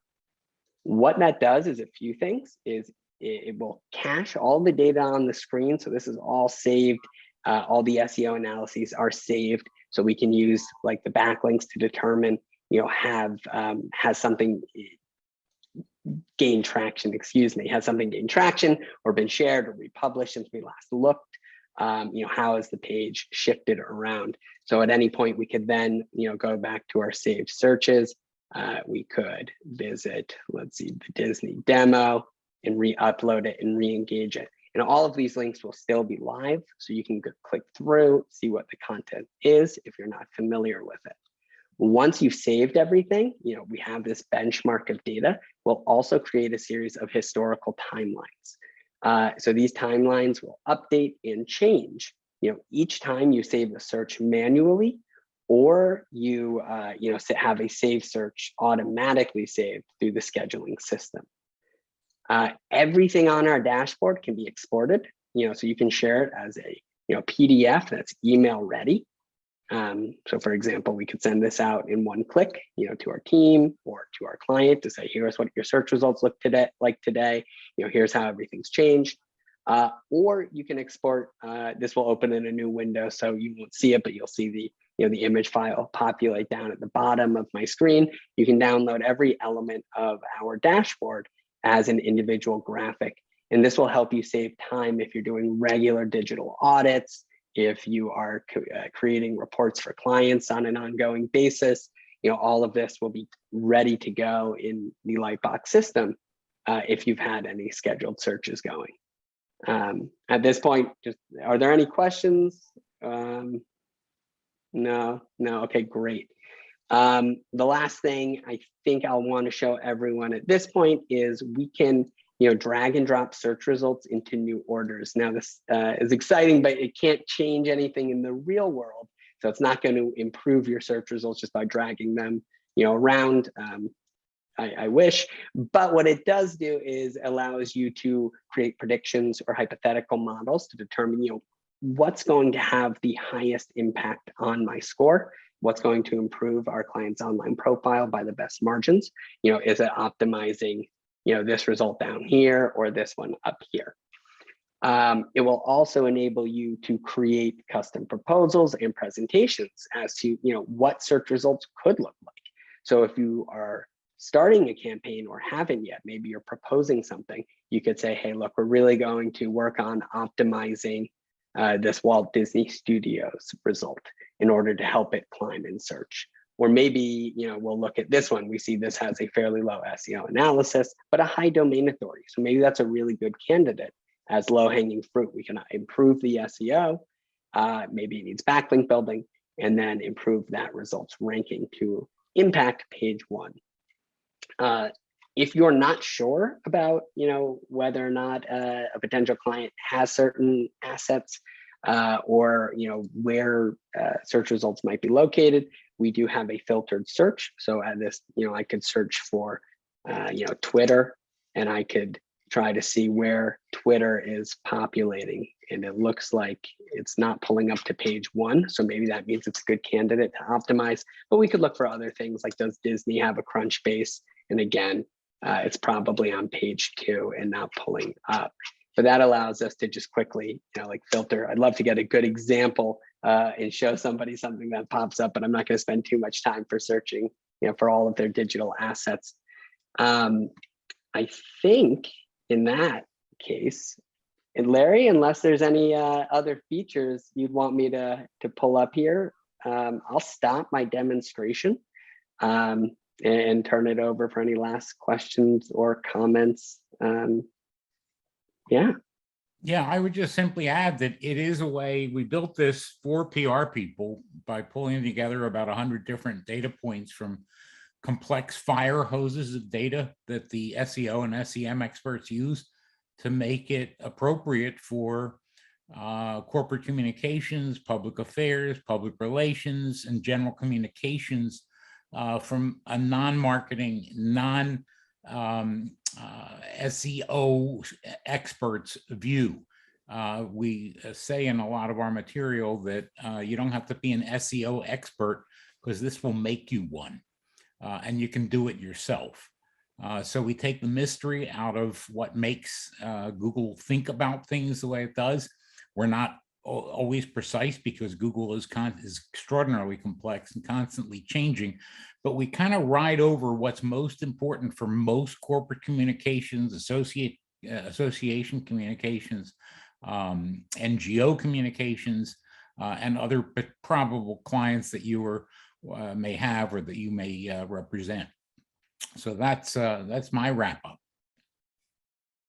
A: What that does is a few things. It will cache all the data on the screen. So this is all saved. All the SEO analyses are saved. So we can use like the backlinks to determine, has something gained traction, has something gained traction or been shared or republished since we last looked. How has the page shifted around? So at any point we could then, go back to our saved searches. We could visit, let's see, the Disney demo and re-upload it and re-engage it. And all of these links will still be live. So you can click through, see what the content is if you're not familiar with it. Once you've saved everything, we have this benchmark of data. We'll also create a series of historical timelines. So these timelines will update and change, each time you save the search manually, or you, have a save search automatically saved through the scheduling system. Everything on our dashboard can be exported, so you can share it as a, PDF that's email ready. So for example, we could send this out in one click, to our team or to our client to say, here's what your search results look like today. Here's how everything's changed. Or you can export, this will open in a new window. So you won't see it, but you'll see the, the image file populate down at the bottom of my screen. You can download every element of our dashboard as an individual graphic. And this will help you save time if you're doing regular digital audits, if you are creating reports for clients on an ongoing basis. All of this will be ready to go in the Lightbox system if you've had any scheduled searches going. At this point, are there any questions? No, okay, great. The last thing I think I'll want to show everyone at this point is we can, drag and drop search results into new orders. Now this is exciting, but it can't change anything in the real world. So it's not going to improve your search results just by dragging them, around. I wish, but what it does do is allows you to create predictions or hypothetical models to determine, what's going to have the highest impact on my score, what's going to improve our client's online profile by the best margins. Is it optimizing, this result down here or this one up here? It will also enable you to create custom proposals and presentations as to, what search results could look like. So if you are starting a campaign or haven't yet, maybe you're proposing something, you could say, hey, look, we're really going to work on optimizing this Walt Disney Studios result in order to help it climb in search. Or maybe, we'll look at this one. We see this has a fairly low SEO analysis, but a high domain authority. So maybe that's a really good candidate as low-hanging fruit. We can improve the SEO. Maybe it needs backlink building, and then improve that results ranking to impact page one. If you're not sure about, whether or not a potential client has certain assets or, where search results might be located, we do have a filtered search. So at this, I could search for, Twitter, and I could try to see where Twitter is populating. And it looks like it's not pulling up to page one. So maybe that means it's a good candidate to optimize, but we could look for other things like, does Disney have a Crunchbase? And again, it's probably on page 2 and not pulling up. But that allows us to just quickly, filter. I'd love to get a good example and show somebody something that pops up, but I'm not going to spend too much time for searching, for all of their digital assets. I think in that, case. And Larry, unless there's any other features you'd want me to pull up here, I'll stop my demonstration and turn it over for any last questions or comments. Yeah.
G: Yeah, I would just simply add that it is a way, we built this for PR people by pulling together about 100 different data points from complex fire hoses of data that the SEO and SEM experts use to make it appropriate for corporate communications, public affairs, public relations, and general communications from a non-marketing, SEO experts view. We say in a lot of our material that you don't have to be an SEO expert because this will make you one, and you can do it yourself. So we take the mystery out of what makes Google think about things the way it does. We're not always precise because Google is extraordinarily complex and constantly changing, but we kind of ride over what's most important for most corporate communications, association communications, NGO communications, and other probable clients that you may have or that you may represent. So that's my wrap up.